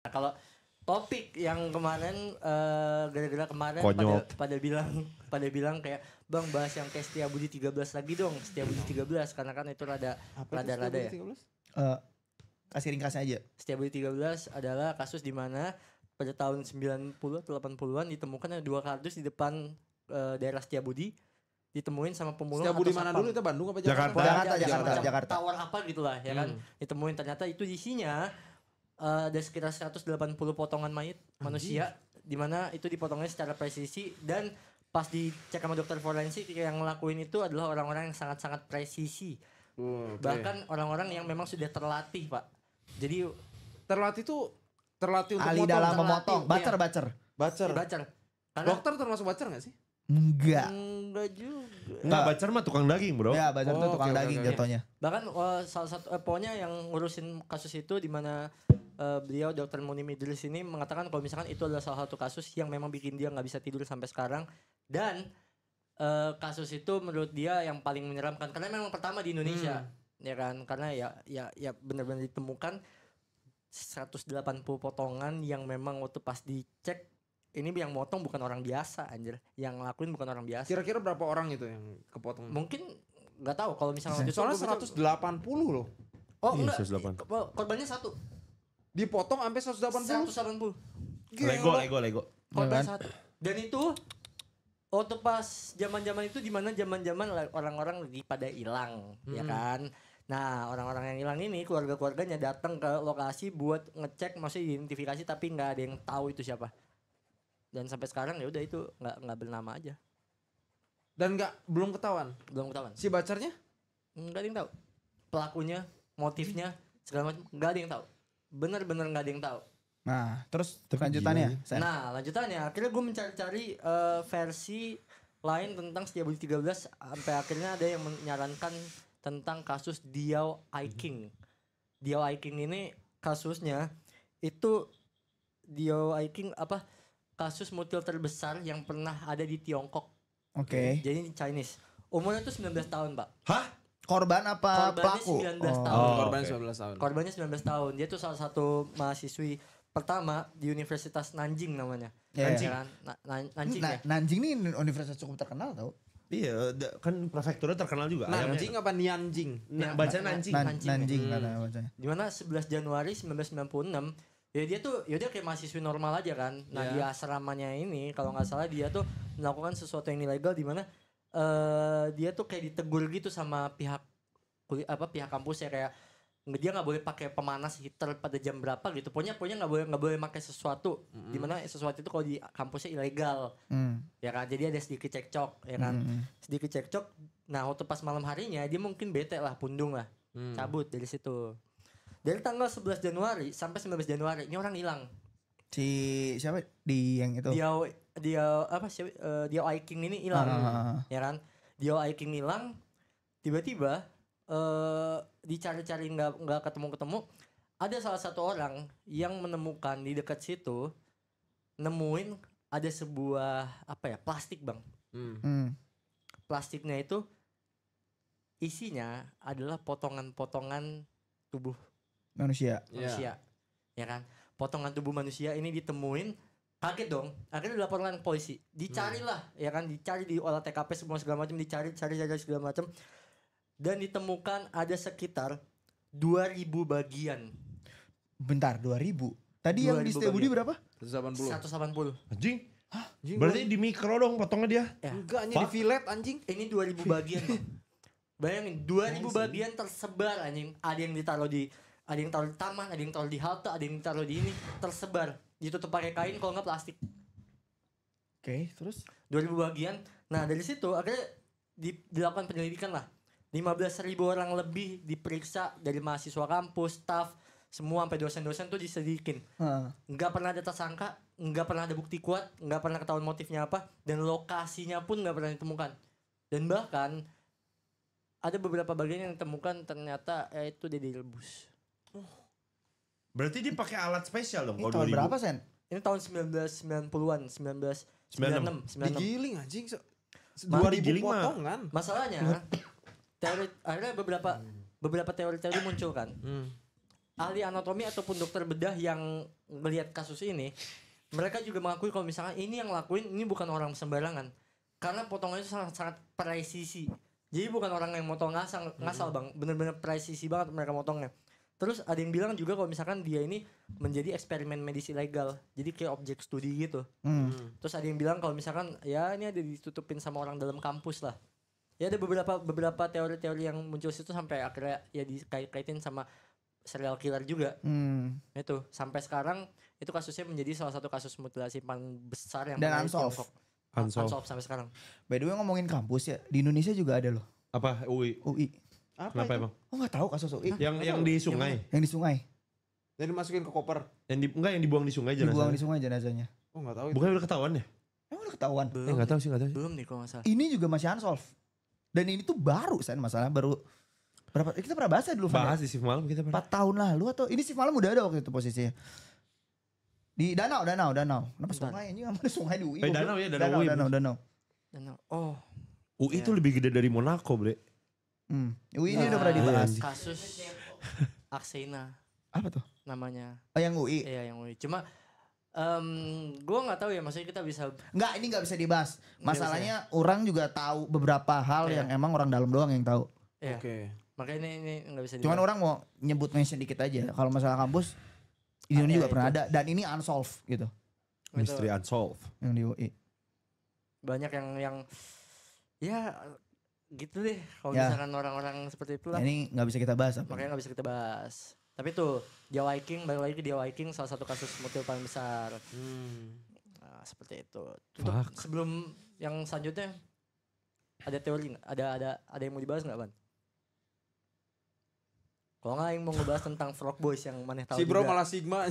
Nah, kalau topik yang kemarin gara-gara kemarin pada bilang kayak Bang bahas yang kayak Setiabudi 13 lagi dong. Setiabudi 13 karena kan itu rada ya. Kasih ringkasnya aja. Setiabudi 13 adalah kasus di mana pada tahun 90 atau 80-an ditemukan ada 2 kardus di depan daerah Setiabudi. Ditemuin sama pemulung Setiabudi mana dulu itu Bandung apa Jakarta? Jakarta. Tawar apa gitulah ya kan. Ditemuin ternyata itu isinya ada sekitar 180 potongan mayat manusia di mana itu dipotongnya secara presisi dan pas dicek sama dokter forensik yang ngelakuin itu adalah orang-orang yang sangat-sangat presisi. Bahkan orang-orang yang memang sudah terlatih, Pak. Jadi terlatih untuk ahli dalam memotong, bacer. Karena dokter termasuk bacer enggak sih? Enggak juga. Enggak, bacer mah tukang daging, Bro. Ya, bacer itu tukang daging jatuhnya. Bahkan salah satu pokoknya yang ngurusin kasus itu di mana beliau Dr. Munim Idris ini mengatakan kalau misalkan itu adalah salah satu kasus yang memang bikin dia nggak bisa tidur sampai sekarang dan kasus itu menurut dia yang paling menyeramkan karena memang pertama di Indonesia ya kan karena ya benar-benar ditemukan 180 potongan yang memang waktu pas dicek ini yang motong bukan orang biasa anjir, yang ngelakuin bukan orang biasa. Kira-kira berapa orang itu yang kepotong? Mungkin nggak tahu kalau misalnya soalnya 180 loh. Oh iya, enggak, korbannya satu. Dipotong sampai 180. Lego. Korban satu. Dan itu waktu pas zaman-zaman itu di mana zaman-zaman orang-orang lagi pada hilang, ya kan? Nah, orang-orang yang hilang ini keluarga-keluarganya datang ke lokasi buat ngecek masih identifikasi tapi nggak ada yang tahu itu siapa. Dan sampai sekarang ya udah itu nggak bernama aja. Dan belum ketahuan. Si bacarnya? Nggak ada yang tahu. Pelakunya, motifnya, segala macam nggak ada yang tahu. Bener-bener nggak ada yang tahu. Nah, terus lanjutannya. Nah, lanjutannya akhirnya gue mencari-cari versi lain tentang Setiabudi 13 sampai akhirnya ada yang menyarankan tentang kasus Diao Aiking. Diao Aiking ini kasusnya itu Diao Aiking kasus mutil terbesar yang pernah ada di Tiongkok. Oke. Jadi Chinese. Umurnya tuh 19 tahun, Pak. Hah? Korban apa pelaku? 19 tahun. Korban 19 tahun. Korbannya 19 tahun. Dia tuh salah satu mahasiswi pertama di Universitas Nanjing namanya. Nanjing. Ya kan? Nanjing ya. Nanjing nih universitas cukup terkenal tau. Iya, kan prefekturnya terkenal juga. Nanjing apa Nianjing? Bacanya Nanjing. Nanjing karena bacanya. Dimana 11 Januari 1996 ya dia kayak mahasiswi normal aja kan. Nah di asramanya ini kalau nggak salah dia tuh melakukan sesuatu yang ilegal di mana dia tuh kayak ditegur gitu sama pihak kampus ya kayak dia nggak boleh pakai pemanas heater pada jam berapa gitu. Pokoknya nggak boleh pakai sesuatu. Dimana sesuatu itu kalau di kampusnya ilegal. Ya kan. Jadi ada sedikit cekcok ya kan. Sedikit cekcok. Nah waktu pas malam harinya dia mungkin bete lah, pundung lah. Cabut dari situ. Dari tanggal 11 Januari sampai 19 Januari ini orang hilang. Si siapa di yang itu? Diao Aiking ini hilang. Ya kan? Diao Aiking hilang tiba-tiba dicari-cari nggak ketemu. Ada salah satu orang yang menemukan di dekat situ nemuin ada sebuah plastik, Bang. Plastiknya itu isinya adalah potongan-potongan tubuh manusia. Ya kan? Potongan tubuh manusia ini ditemuin, kaget dong. Akhirnya dilaporkan polisi. Dicarilah, ya kan? Dicari di olah TKP semua segala macam, cari segala macam. Dan ditemukan ada sekitar 2.000 bagian. Bentar, 2.000. Tadi yang di Setiabudi berapa? 180. Anjing. Hah? Berarti di mikro dong potongnya dia? Ya. Enggak, di fillet anjing. Ini 2.000 bagian, Bang. Bayangin 2.000 bagian tersebar anjing. Ada yang taruh di taman, ada yang taruh di halte, ada yang taruh di ini, tersebar. Ditutup pakai kain kalau enggak plastik. Oke, terus 2.000 bagian. Nah, dari situ akhirnya dilakukan penyelidikan lah. 15.000 orang lebih diperiksa dari mahasiswa kampus, staff, semua sampai dosen-dosen tuh diselidikin. Enggak pernah ada tersangka, enggak pernah ada bukti kuat, enggak pernah ketahuan motifnya apa, dan lokasinya pun enggak pernah ditemukan. Dan bahkan ada beberapa bagian yang ditemukan ternyata itu direbus. Berarti dia pakai alat spesial dong. ini tahun berapa, Sen? Ini tahun 1990-an, 1996. Digiling anjing. 2000 potongan. Masalahnya akhirnya beberapa teori-teori muncul kan. ahli anatomi ataupun dokter bedah yang melihat kasus ini, mereka juga mengakui kalau misalkan ini yang lakuin ini bukan orang sembarangan. Karena potongannya itu sangat presisi. Jadi bukan orang yang motong ngasal Bang, bener-bener presisi banget mereka motongnya. Terus ada yang bilang juga kalau misalkan dia ini menjadi eksperimen medis ilegal. Jadi kayak objek studi gitu. Terus ada yang bilang kalau misalkan ya ini ada ditutupin sama orang dalam kampus lah. Ya ada beberapa teori-teori yang muncul situ sampai akhirnya ya dikaitin sama serial killer juga. Itu sampai sekarang itu kasusnya menjadi salah satu kasus mutilasi paling besar yang Dan pernah di unsolved. Tiongkok. Unsolved. Unsolved sampai sekarang. By the way ngomongin kampus ya, di Indonesia juga ada loh. Apa UI? UI. Kenapa emang? Oh nggak tahu kasus UI Yang di sungai. yang di sungai. Jadi dimasukin ke koper. Enggak yang dibuang di sungai Dibuang jenazahnya. di sungai jenazahnya. Oh nggak tahu itu. Bukan udah ketahuan ya? Emang udah ketahuan. Belum, Enggak tahu sih, enggak tahu. belum nih kalau nggak salah. Ini juga masih unsolved. Dan ini tuh baru masalah baru berapa kita pernah bahas ya dulu Van, Bahas di shift malam kita 4 pernah. tahun lalu atau ini sih malam udah ada waktu itu posisinya. Di danau. Kenapa sungai anjing ada sungai di UI? Danau ya, danau UI. Danau. Oh, UI itu lebih gede dari Monaco, Bre. UI ini udah pernah dibahas. Kasus Aksena Apa tuh? namanya. Oh yang UI. Iya yang UI. Cuma gue nggak tahu ya, maksudnya kita bisa Enggak, ini enggak bisa dibahas. Nggak Masalahnya orang juga tahu beberapa hal Iya. yang emang orang dalam doang yang tahu. ya. Oke. Makanya ini nggak bisa. Cuman dibahas. orang mau nyebut mention dikit aja. Kalau masalah kampus ini Iya, juga pernah itu. ada dan ini unsolved gitu Itu Misteri unsolved. yang di UI. banyak yang ya gitu deh. Kalau Ya. misalkan orang-orang seperti itulah. Nah, ini nggak bisa kita bahas apa. Makanya nggak bisa kita bahas. Tapi tuh Dia Viking, balik lagi ke Dia Viking, salah satu kasus mutil paling besar. Nah, seperti itu. Untuk Fuck. sebelum yang selanjutnya ada teori nggak? Ada yang mau dibahas nggak, Ban? Kalau nggak yang mau ngebahas tentang Frog Boys yang mana tahu Si bro juga. malah Sigma.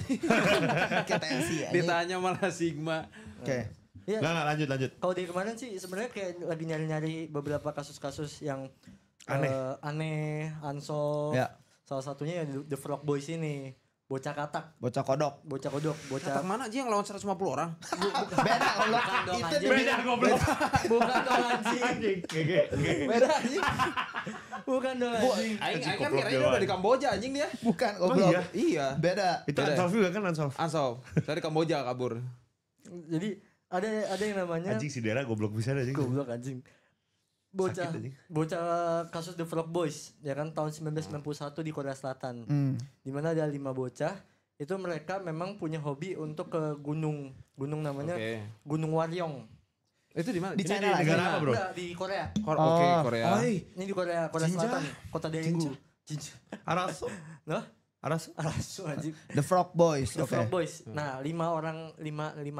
Kayak TNC ya. Ditanya malah Sigma. Oke. Iya. Enggak, lanjut. Kalau dari kemarin sih sebenarnya kayak lagi nyari-nyari beberapa kasus-kasus yang aneh, unsolved. Ya. Salah satunya ya The Frog Boys ini. Bocah katak, Bocah kodok. bocah kodok, Katak bocah mana aja yang lawan 150 orang? Beda kalau Bukan dong, itu anjing. beda goblok. bukan dong anjing. Beda anjing. Bukan dong anjing. Aing kan goblok kira-kira dewa. udah di Kamboja anjing dia. Bukan Emang goblok. iya? Iya. Beda. Itu Beda. unsolved juga kan unsolved. Ansov. Dari Kamboja kabur. Jadi ada yang namanya Anjing si Dera goblok bisa anjing. goblok anjing. Bocah Sakit, anjing. bocah kasus The Frog Boys ya kan tahun 1991 di Korea Selatan. Di mana ada 5 bocah itu mereka memang punya hobi untuk ke gunung namanya Oke. Gunung Waryong. Itu di mana? Di Ini China di lagi. negara apa, Bro? Enggak, di Korea. Oke, Korea. Ini di Korea Jinja. Selatan, kota Daegu. Jinja. Arasu. Nah, Arasu. Arasu anjing. The Frog Boys. The Oke. Frog Boys. Nah, 5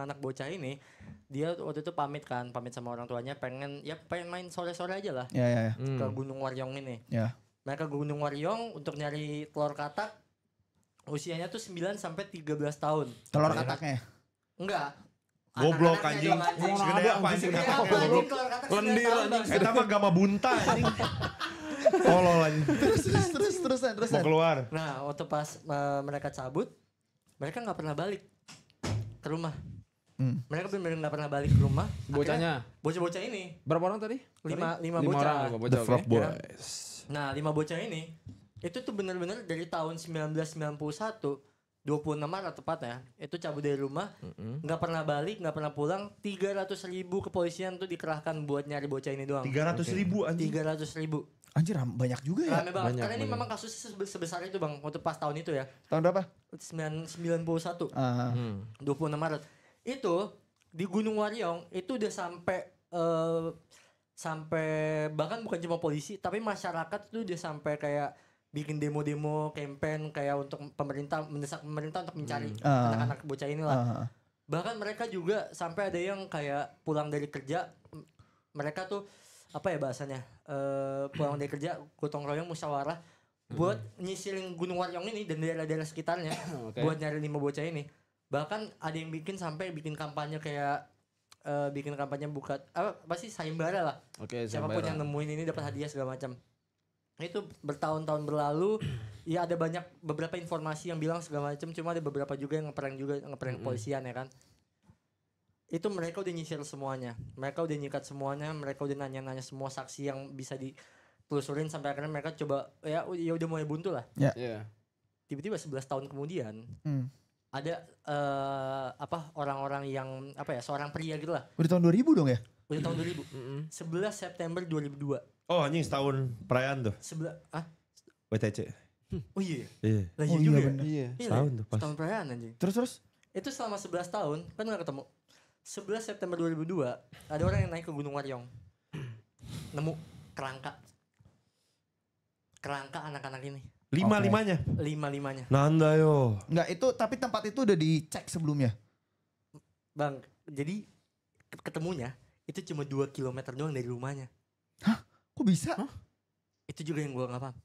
anak bocah ini dia waktu itu pamit sama orang tuanya pengen main sore-sore aja lah Ya. ke Gunung Waryong ini. Ya. Mereka ke Gunung Waryong untuk nyari telur katak. Usianya tuh 9 sampai 13 tahun. Telur kataknya. Enggak. Goblok Anak-anaknya anjing. dong, Segede apa anjing? Segede apa anjing telur katak 9 Lendir, tahun, anjing. Bang. Eta mah gama bunta anjing. Tolol anjing. Terus. Mau keluar. Nah, waktu pas mereka cabut, mereka nggak pernah balik ke rumah. Mereka benar-benar nggak pernah balik ke rumah. Bocahnya. Akhirnya, bocah-bocah ini Berapa orang tadi? lima Lima bocah. orang, lima bocah. The Frog Oke. Boys. Nah, 5 bocah ini itu tuh benar-benar dari tahun 1991 26 Maret tepatnya itu cabut dari rumah, nggak pernah balik, nggak pernah pulang. 300.000 kepolisian tuh dikerahkan buat nyari bocah ini doang. 300.000 anjing. 300.000. Anjir banyak juga ya. Rame banget. Banyak, Karena ini banyak. memang kasusnya sebesar itu bang. Waktu pas tahun itu ya. Tahun berapa? 91. 26 Maret. Itu di Gunung Waryong itu udah sampai bahkan bukan cuma polisi tapi masyarakat tuh udah sampai kayak bikin demo-demo campaign kayak untuk mendesak pemerintah untuk mencari anak-anak bocah inilah. Bahkan mereka juga sampai ada yang kayak pulang dari kerja mereka tuh apa ya bahasanya pulang dari kerja gotong royong musyawarah buat nyisirin Gunung Waryong ini dan daerah-daerah sekitarnya buat nyari 5 bocah ini. Bahkan ada yang bikin kampanye kayak bikin kampanye buka apa sih sayembara lah. Oke, Siapapun yang nemuin ini dapat hadiah segala macam. Itu bertahun-tahun berlalu ya ada beberapa informasi yang bilang segala macam, cuma ada beberapa juga yang ngeprank polisian ya kan. Itu mereka udah nyisir semuanya. Mereka udah nyikat semuanya, mereka udah nanya-nanya semua saksi yang bisa ditelusurin sampai akhirnya mereka coba ya udah mulai buntu lah. Iya. tiba-tiba 11 tahun kemudian ada orang-orang yang seorang pria gitu lah. Udah tahun 2000 dong ya? Udah tahun 2000. 11 September 2002. Oh anjing setahun perayaan tuh. WTC. Oh iya. Iya. Lah Oh iya juga iya ya. bener. Iya. Iya, Setahun tuh pas. Setahun perayaan anjing. Terus? Itu selama 11 tahun kan gak ketemu. 11 September 2002 ada orang yang naik ke Gunung Waryong. Nemu kerangka anak-anak ini. Lima-limanya. Lima-limanya. Nanda yo. Enggak, itu tapi tempat itu udah dicek sebelumnya. Bang, jadi ketemunya itu cuma 2 kilometer doang dari rumahnya. Hah? Kok bisa? Itu juga yang gue gak paham.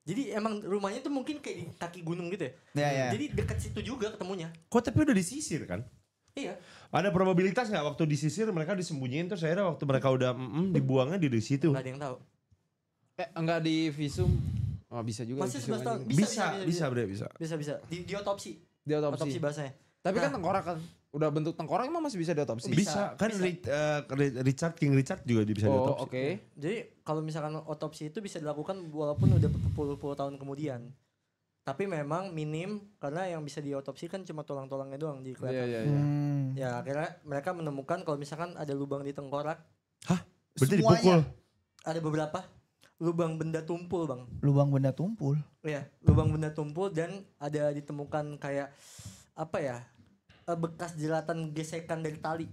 Jadi emang rumahnya tuh mungkin kayak di kaki gunung gitu ya. Ya. Jadi dekat situ juga ketemunya. Kok tapi udah disisir kan? Iya. Ada probabilitas nggak waktu disisir mereka disembunyiin terus akhirnya waktu mereka udah dibuangnya di situ? Gak ada yang tahu. Enggak di visum. Oh bisa juga. Masih visum 11 tahun. anjing. Bisa. Bisa. Di otopsi. Di otopsi. Otopsi bahasanya. Tapi kan Nah. tengkorak kan. Udah bentuk tengkorak emang masih bisa diotopsi? Bisa. Kan Bisa. King Richard juga bisa Oh diotopsi. oke. Jadi kalau misalkan otopsi itu bisa dilakukan walaupun udah berpuluh-puluh tahun kemudian. Tapi memang minim karena yang bisa diotopsi kan cuma tulang-tulangnya doang di kelihatan. Iya. Ya akhirnya mereka menemukan kalau misalkan ada lubang di tengkorak. Berarti Semuanya. dipukul. Ada beberapa lubang benda tumpul bang. Lubang benda tumpul. Iya, lubang benda tumpul dan ada ditemukan kayak bekas jeratan gesekan dari tali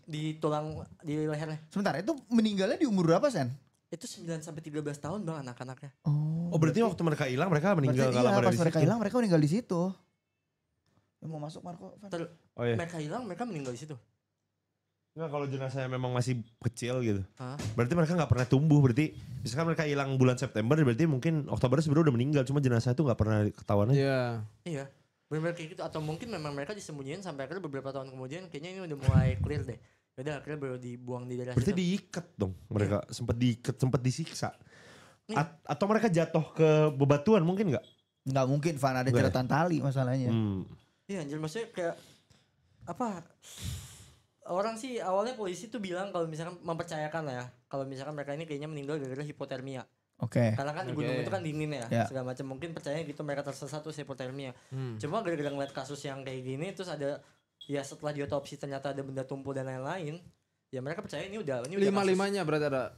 di tulang di lehernya. Sebentar, itu meninggalnya di umur berapa, Sen? Itu 9 sampai 13 tahun bang anak-anaknya. Oh berarti waktu mereka hilang mereka meninggal Berarti nggak lama pas dari mereka situ. hilang mereka meninggal di situ. Mau masuk Marco? Van? Oh iya. Mereka hilang, mereka meninggal di situ. Nggak kalau jenazahnya memang masih kecil gitu. Hah? Berarti mereka nggak pernah tumbuh. Berarti misalkan mereka hilang bulan September berarti mungkin Oktober sebenarnya udah meninggal. Cuma jenazah itu nggak pernah ketahuan aja. Iya. Iya. Benar kayak gitu atau mungkin memang mereka disembunyiin sampai akhirnya beberapa tahun kemudian kayaknya ini udah mulai clear deh. Yaudah akhirnya baru dibuang di daerah Berarti situ. diikat dong mereka. Sempat diikat, sempat disiksa. Nih. Atau mereka jatuh ke bebatuan mungkin nggak? Nggak mungkin, Van, ada Nggak ya? jeratan tali masalahnya. Iya anjir maksudnya kayak orang sih awalnya polisi tuh bilang kalau misalkan mempercayakan lah ya kalau misalkan mereka ini kayaknya meninggal gara-gara hipotermia. Oke. Karena kan Oke. gunung itu kan dingin ya, Ya. segala macam mungkin percaya gitu mereka tersesat tuh hipotermia. Cuma gara-gara ngeliat kasus yang kayak gini terus ada ya setelah diotopsi ternyata ada benda tumpul dan lain-lain, ya mereka percaya ini udah kasus Lima-limanya berarti ada.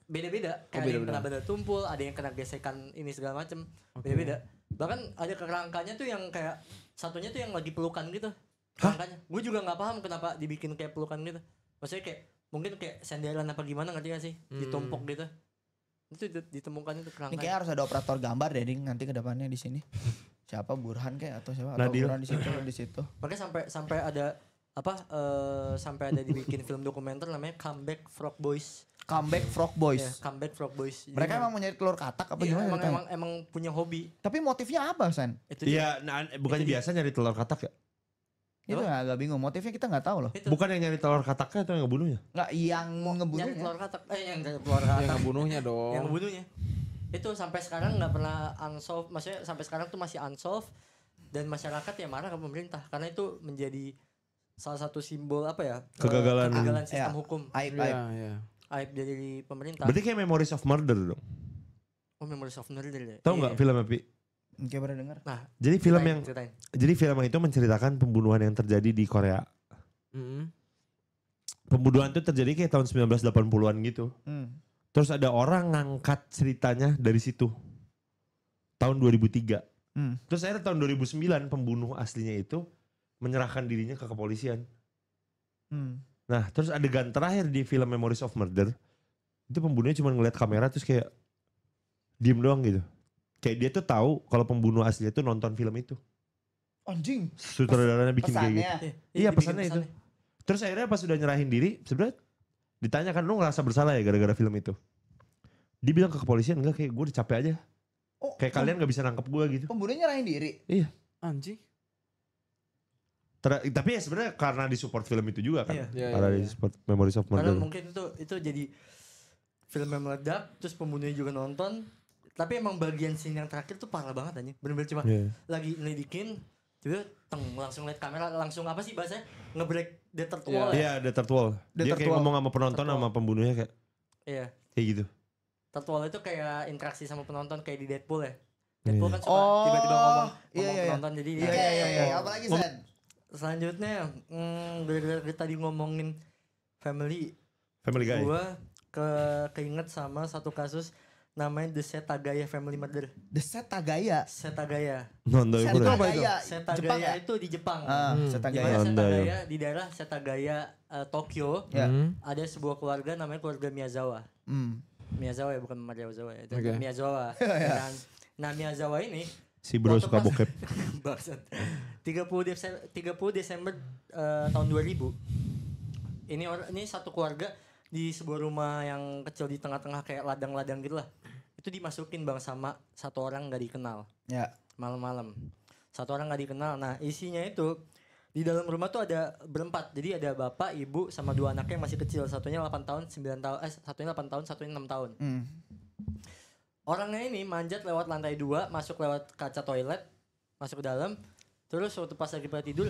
beda-beda. Kayak ada yang beda-beda. kena benda tumpul, ada yang kena gesekan ini segala macam, beda-beda. Bahkan ada kerangkanya tuh yang kayak satunya tuh yang lagi pelukan gitu. Kerangkanya. Gue juga nggak paham kenapa dibikin kayak pelukan gitu. Maksudnya kayak mungkin kayak senderan apa gimana ngerti gak sih? Ditumpuk gitu. Itu ditemukan itu Ini kerangkanya. kayak harus ada operator gambar deh, Ding, nanti ke depannya di sini. Siapa Burhan kayak atau siapa? Atau Nadil. Burhan di situ. Makanya sampai ada sampai ada dibikin film dokumenter namanya Comeback Frog Boys. Comeback Frog Boys. Ya, Comeback Frog Boys. Jadi Mereka emang mau nyari telur katak apa iya, gimana? ceritanya? emang punya hobi. Tapi motifnya apa, Sen? Itu dia. Iya, bukannya biasa nyari telur katak ya? Itu agak bingung. Motifnya kita nggak tahu loh. Itu. Bukan yang nyari telur kataknya atau yang ngebunuhnya? Nggak, yang Nyari ngebunuhnya. telur katak. Yang telur Yang katak. ngebunuhnya dong. Yang ngebunuhnya. Itu sampai sekarang nggak pernah unsolved. Maksudnya sampai sekarang tuh masih unsolved. Dan masyarakat ya marah ke pemerintah. Karena itu menjadi salah satu simbol Kegagalan. kegagalan sistem Ya. hukum. Aib. Iya. Aib dari pemerintah. Berarti kayak Memories of Murder dong. Oh, Memories of Murder ya. Tahu Iya. nggak filmnya Pi? Kayak pernah dengar. Nah, Jadi ceritain. jadi film itu menceritakan pembunuhan yang terjadi di Korea. Pembunuhan itu terjadi kayak tahun 1980-an gitu. Terus ada orang ngangkat ceritanya dari situ. Tahun 2003. Terus akhirnya tahun 2009 pembunuh aslinya itu menyerahkan dirinya ke kepolisian. Nah terus adegan terakhir di film Memories of Murder. Itu pembunuhnya cuma ngeliat kamera terus kayak diem doang gitu. Kayak dia tuh tahu kalau pembunuh aslinya tuh nonton film itu. Anjing. Sutradaranya bikin kayak gitu. Pesannya. Iya, dibikin pesannya itu. Terus akhirnya pas udah nyerahin diri, sebenarnya ditanyakan lu ngerasa bersalah ya gara-gara film itu. Dia bilang ke kepolisian enggak, kayak gue udah capek aja. Oh, Kayak kalian gak bisa nangkep gue gitu. Pembunuhnya nyerahin diri. Iya. Anjing. Tapi ya sebenarnya karena disupport film itu juga kan. Iya. Iya, Karena iya. disupport Memories of Karena Murder. mungkin itu jadi film yang meledak, terus pembunuhnya juga nonton. Tapi emang bagian scene yang terakhir tuh parah banget anjing. Bener-bener cuma Iya. lagi ngelidikin, tiba langsung lihat kamera, langsung apa sih bahasanya? Nge-break the third wall ya? Iya, The Third Wall. The Dia Third kayak Wall. ngomong sama penonton Third sama pembunuhnya kayak Iya. gitu. Third wall itu kayak interaksi sama penonton kayak di Deadpool ya. Deadpool kan suka Oh, tiba-tiba ngomong iya, iya. penonton jadi Iya. Apalagi Sen? selanjutnya gara-gara kita tadi ngomongin Family Guy. gua keinget sama satu kasus namanya The Setagaya Family Murder. The Setagaya. Setagaya Nonton itu udah. Setagaya. Setagaya ya? itu di Jepang. Setagaya. Dimana Anda Setagaya di daerah Setagaya Tokyo Ya. ada sebuah keluarga namanya keluarga Miyazawa. Miyazawa ya, bukan Mario ya. Itu Oke. Miyazawa. Dan, nah Miyazawa ini Si bro waktu suka pas- bokep. Bangsat. 30 Desember tahun 2000. Ini satu keluarga di sebuah rumah yang kecil di tengah-tengah kayak ladang-ladang gitu lah. Itu dimasukin bang sama satu orang gak dikenal. Ya. Malam-malam. Satu orang gak dikenal. Nah isinya itu di dalam rumah tuh ada berempat. Jadi ada bapak, ibu sama dua anaknya yang masih kecil. Satunya 8 tahun, 9 tahun, satunya 8 tahun, satunya 6 tahun. Orangnya ini manjat lewat lantai 2, masuk lewat kaca toilet, masuk ke dalam. Terus waktu pas lagi pada tidur,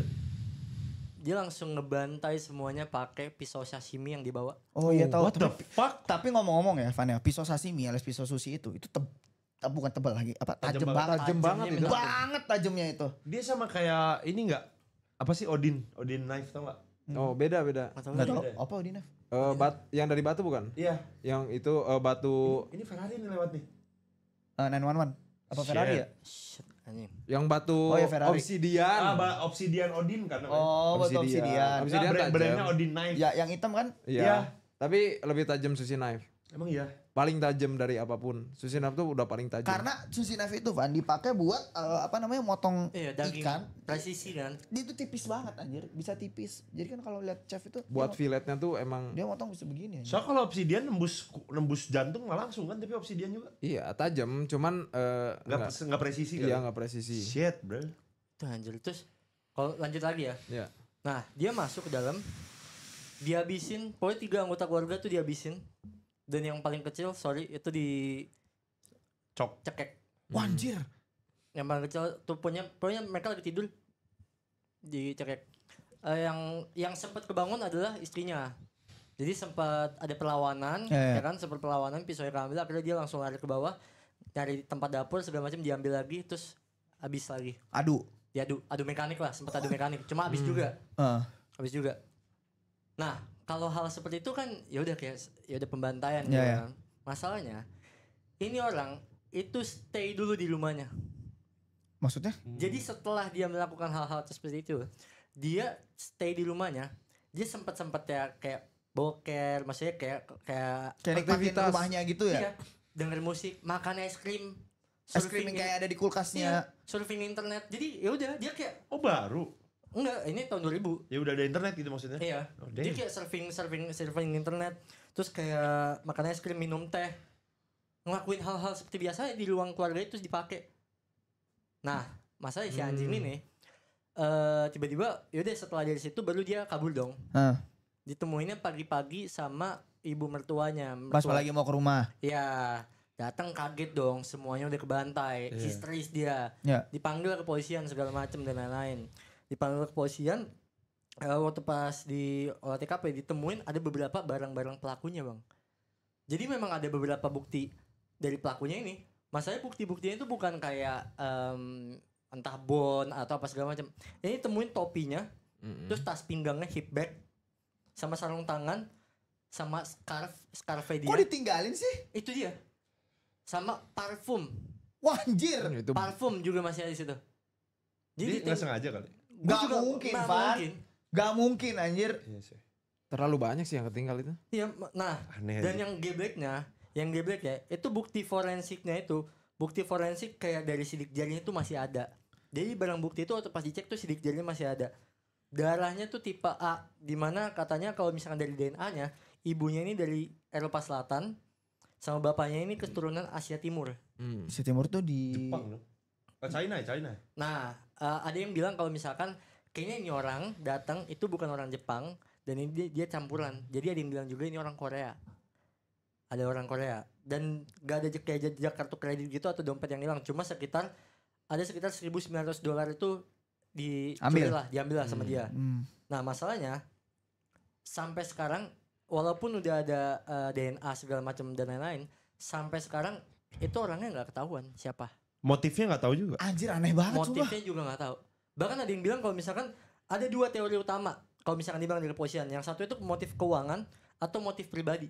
dia langsung ngebantai semuanya pakai pisau sashimi yang dibawa. Oh iya tahu. What the fuck? Tapi ngomong-ngomong ya, Van ya, pisau sashimi alias pisau sushi itu bukan tebal lagi, apa tajam banget. Tajam banget Tajamnya itu. minta- Banget tajamnya itu. Dia sama kayak ini enggak? Apa sih Odin knife tau gak? Oh beda. Nggak tahu Enggak lagi. tahu apa Odinaf. Yang dari batu bukan? Iya. Yang itu batu Ini Ferrari nih lewat nih. 911. Apa Ferrari ya? Shit, anjing. yang batu Oh, ya, Ferrari. obsidian. Obsidian Odin kan namanya. Oh, betul obsidian. Obsidian tajam. Brandnya Odin knife. Ya, yang hitam kan? Iya. Iya. Tapi lebih tajam sushi knife. Emang iya. Paling tajam dari apapun. Sushi knife tuh udah paling tajam. Karena sushi knife itu Van dipakai buat motong Iya, daging ikan. presisi kan. Dia itu tipis banget anjir, bisa tipis. Jadi kan kalau lihat chef itu buat filletnya tuh emang dia motong bisa begini anjir. So kalau obsidian nembus jantung nggak langsung kan, tapi obsidian juga iya tajam, cuman nggak presisi kan. iya nggak presisi. Shit, bro. Tuh anjir. Terus kalau lanjut lagi ya. Iya. Nah, dia masuk ke dalam, dihabisin, pokoknya 3 anggota keluarga tuh dihabisin. Dan yang paling kecil, itu cekek. Wah, anjir. Yang paling kecil tuh pokoknya mereka lagi tidur dicekek. Yang sempat kebangun adalah istrinya. Jadi sempat ada perlawanan, ya kan, sempat perlawanan, pisaunya keambil, akhirnya dia langsung lari ke bawah, cari tempat dapur segala macam, diambil lagi, terus habis lagi. Adu Mekanik lah, sempat adu mekanik, cuma habis juga. Habis juga. Nah, kalau hal seperti itu kan ya udah pembantaian gitu kan. Masalahnya ini orang itu stay dulu di rumahnya. Maksudnya? Jadi setelah dia melakukan hal-hal seperti itu, dia stay di rumahnya. Dia sempat ya kayak boker, maksudnya kayak Nikmatin aktivitas rumahnya gitu ya? iya, denger musik, makan es krim, Es krim yang kayak ada di kulkasnya. surfing internet. Jadi ya udah dia kayak Oh baru. enggak, ini tahun 2000. Ya udah ada internet gitu maksudnya. Iya. Oh, Dia damn. kayak surfing internet, terus kayak makan es krim, minum teh, ngelakuin hal-hal seperti biasa di ruang keluarga itu dipakai. Nah, masalah si anjing ini tiba-tiba yaudah setelah dari situ baru dia kabur dong. Ditemuinnya pagi-pagi sama ibu mertuanya. Pas lagi mau ke rumah. Iya, datang kaget dong, semuanya udah kebantai, histeris dia. Ya. Dipanggil ke kepolisian segala macam dan lain-lain. Dipanggil ke kepolisian, waktu pas di olah TKP ditemuin ada beberapa barang-barang pelakunya bang. Jadi memang ada beberapa bukti dari pelakunya ini. Masalahnya bukti-buktinya itu bukan kayak entah bon atau apa segala macam. Ini temuin topinya, terus tas pinggangnya hip bag, sama sarung tangan, sama scarf dia. Kok ditinggalin sih? Itu dia. Sama parfum. Wah, anjir. itu Parfum juga masih ada di situ. Jadi nggak sengaja kali. Gak mungkin, Van. Gak mungkin anjir. Iya sih. terlalu banyak sih yang ketinggal itu. Iya, nah, Aneh dan aja. yang geblek ya, itu bukti forensiknya itu, bukti forensik kayak dari sidik jarinya itu masih ada. Jadi barang bukti itu waktu pas dicek tuh sidik jarinya masih ada. Darahnya tuh tipe A, dimana katanya kalau misalkan dari DNA-nya, ibunya ini dari Eropa Selatan, sama bapaknya ini keturunan Asia Timur. Asia Timur tuh di Jepang dong. China. Nah, ada yang bilang kalau misalkan kayaknya ini orang datang itu bukan orang Jepang dan ini dia campuran. Jadi ada yang bilang juga ini orang Korea. Ada orang Korea dan gak ada kayak jejak kartu kredit gitu atau dompet yang hilang. Cuma sekitar $1.900 itu diambil lah sama dia. Nah, masalahnya sampai sekarang walaupun udah ada DNA segala macam dan lain-lain, sampai sekarang itu orangnya nggak ketahuan siapa. Motifnya nggak tahu juga. Anjir aneh banget sumpah. Motifnya juga nggak tahu. Bahkan ada yang bilang kalau misalkan ada 2 teori utama. Kalau misalkan dibilang dari kepolisian, yang satu itu motif keuangan atau motif pribadi.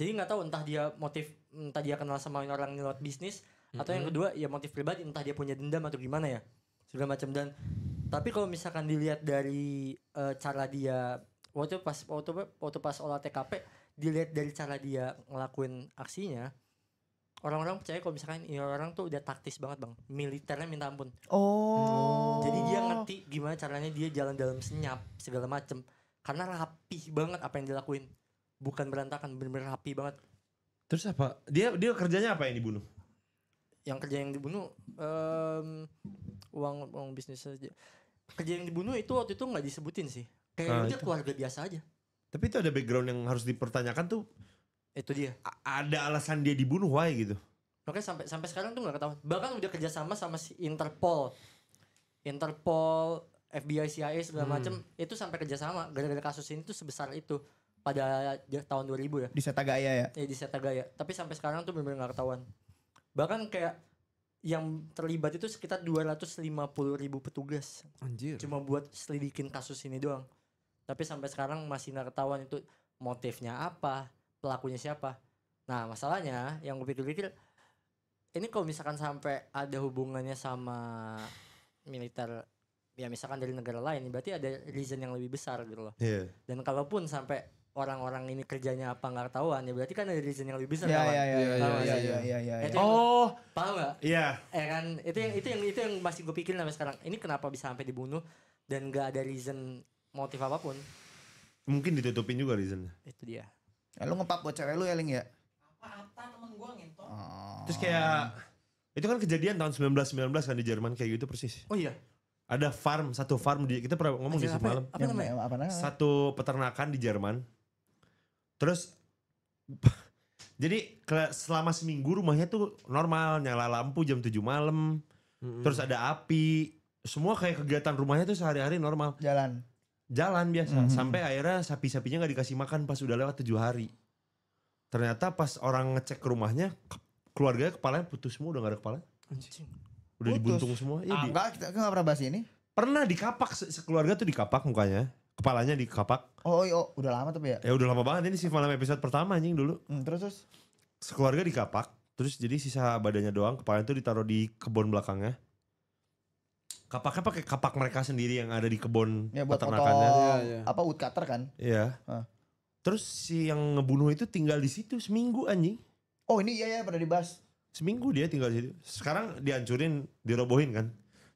Jadi nggak tahu entah dia kenal sama orang lewat bisnis atau yang kedua ya motif pribadi, entah dia punya dendam atau gimana ya segala macam. Dan tapi kalau misalkan dilihat dari cara dia waktu pas olah TKP, dilihat dari cara dia ngelakuin aksinya, orang-orang percaya kalau misalkan ini orang tuh udah taktis banget bang, militernya minta ampun. Jadi dia ngerti gimana caranya dia jalan dalam senyap segala macem, karena rapih banget apa yang dilakuin, bukan berantakan, bener-bener rapi banget. Terus apa? Dia kerjanya apa yang dibunuh? Yang kerja yang dibunuh uang bisnis aja. Kerja yang dibunuh itu waktu itu nggak disebutin sih, kayak dia keluarga biasa aja. Tapi itu ada background yang harus dipertanyakan tuh. Itu dia. Ada alasan dia dibunuh, why gitu? Oke, sampai sekarang tuh nggak ketahuan. Bahkan udah kerjasama sama si Interpol, FBI, CIA segala macem, itu sampai kerjasama gara-gara kasus ini tuh sebesar itu pada tahun 2000 ya. Di Setagaya ya. Di Setagaya. Tapi sampai sekarang tuh benar-benar nggak ketahuan. Bahkan kayak yang terlibat itu sekitar 250.000 petugas. Anjir. Cuma buat selidikin kasus ini doang. Tapi sampai sekarang masih nggak ketahuan itu motifnya apa, pelakunya siapa. Nah masalahnya yang gue pikir-pikir, ini kalau misalkan sampai ada hubungannya sama militer, ya misalkan dari negara lain, berarti ada reason yang lebih besar gitu loh. Iya. Dan kalaupun sampai orang-orang ini kerjanya apa nggak ketahuan, ya berarti kan ada reason yang lebih besar. Iya. Oh, paham nggak? Iya. Kan itu yang masih gue pikirin sampai sekarang. Ini kenapa bisa sampai dibunuh dan nggak ada reason motif apapun? Mungkin ditutupin juga reasonnya. Itu dia. Lu ngepap buat cewek lu ya Ling ya? Apa temen gue ngentot? Terus kayak itu kan kejadian tahun 1919 kan di Jerman kayak gitu persis. Oh iya. Ada satu farm kita pernah ngomong di semalam. Apa namanya? Apa namanya? Satu peternakan di Jerman. Terus jadi selama seminggu rumahnya tuh normal, nyala lampu jam 7 malam. Terus ada api, semua kayak kegiatan rumahnya tuh sehari-hari normal. Jalan biasa. Sampai akhirnya sapi-sapinya gak dikasih makan pas udah lewat 7 hari. Ternyata pas orang ngecek ke rumahnya, keluarganya kepalanya putus semua, udah gak ada kepala. Udah dibuntung semua. Iya, kita gak pernah bahas ini. Pernah dikapak, sekeluarga tuh dikapak mukanya. Kepalanya dikapak. Oh udah lama tapi ya? Ya udah lama banget, ini sih malam episode pertama anjing dulu. Terus? Sekeluarga dikapak, terus jadi sisa badannya doang, kepalanya tuh ditaruh di kebun belakangnya. Kapaknya pakai kapak mereka sendiri yang ada di kebun ya, buat peternakannya. Apa woodcutter kan? Iya. Terus si yang ngebunuh itu tinggal di situ seminggu anjing. Oh ini iya pernah dibahas. Seminggu dia tinggal di situ. Sekarang dihancurin, dirobohin kan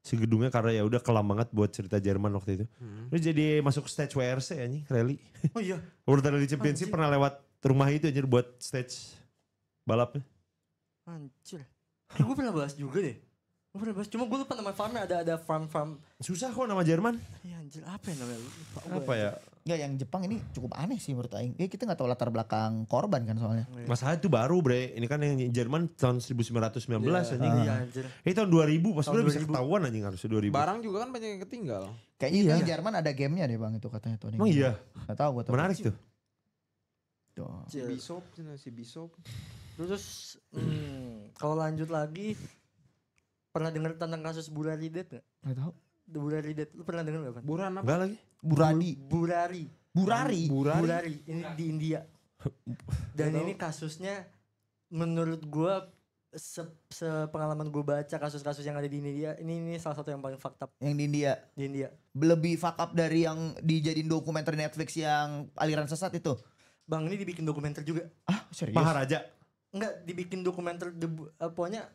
si gedungnya karena ya udah kelam banget buat cerita Jerman waktu itu. Terus jadi masuk stage WRC anjing, rally. Oh iya. World Rally Championship pernah lewat rumah itu anjir buat stage balapnya. Anjir. Gue pernah bahas juga deh. Gue pernah bahas, cuma gue lupa nama farmnya, ada farm. Susah kok nama Jerman. Iya anjir, apa ya namanya? Apa ya? Enggak, yang Jepang ini cukup aneh sih menurut Aing. Kita gak tahu latar belakang korban kan soalnya. Masalah itu baru bre. Ini kan yang Jerman tahun 1919 anjing. Iya anjir. Ini tahun 2000, pas udah bisa 2000. ketahuan anjing harusnya 2000. Barang juga kan banyak yang ketinggal. Kayaknya itu di Jerman ada gamenya deh bang itu katanya tuh. Oh iya? Gak tahu gue. Menarik tuh. Si Bishop. Terus kalau lanjut lagi, pernah dengar tentang kasus Burari Death gak? Gak tahu. Burari Death, lu pernah dengar gak? Buran apa? Enggak lagi. Burari. Ini di India. Dan ini kasusnya menurut gue sepengalaman gue baca kasus-kasus yang ada di India, ini salah satu yang paling fucked up. Yang di India. Lebih fuck up dari yang dijadiin dokumenter Netflix yang aliran sesat itu. Bang, ini dibikin dokumenter juga. Ah serius? Maharaja. Enggak, dibikin dokumenter pokoknya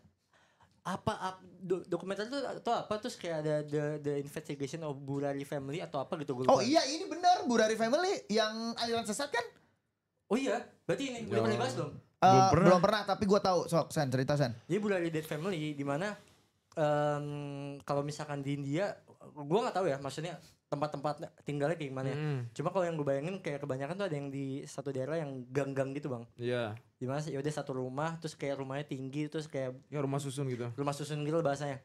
dokumenter itu atau apa, terus kayak ada the investigation of Burari family atau apa gitu gue lupa. Oh iya ini benar Burari family yang aliran sesat kan? Oh iya, berarti ini udah pernah dibahas belum? Belum pernah tapi gue tahu. Sok Sen cerita Sen. Jadi Burari Death family di mana kalau misalkan di India, gue nggak tahu ya maksudnya tempat-tempat tinggalnya kayak gimana ya. Cuma kalau yang gue bayangin kayak kebanyakan tuh ada yang di satu daerah yang gang-gang gitu bang. Iya. Dimana sih yaudah satu rumah, terus kayak rumahnya tinggi, terus kayak Ya rumah susun gitu. rumah susun gitu bahasanya.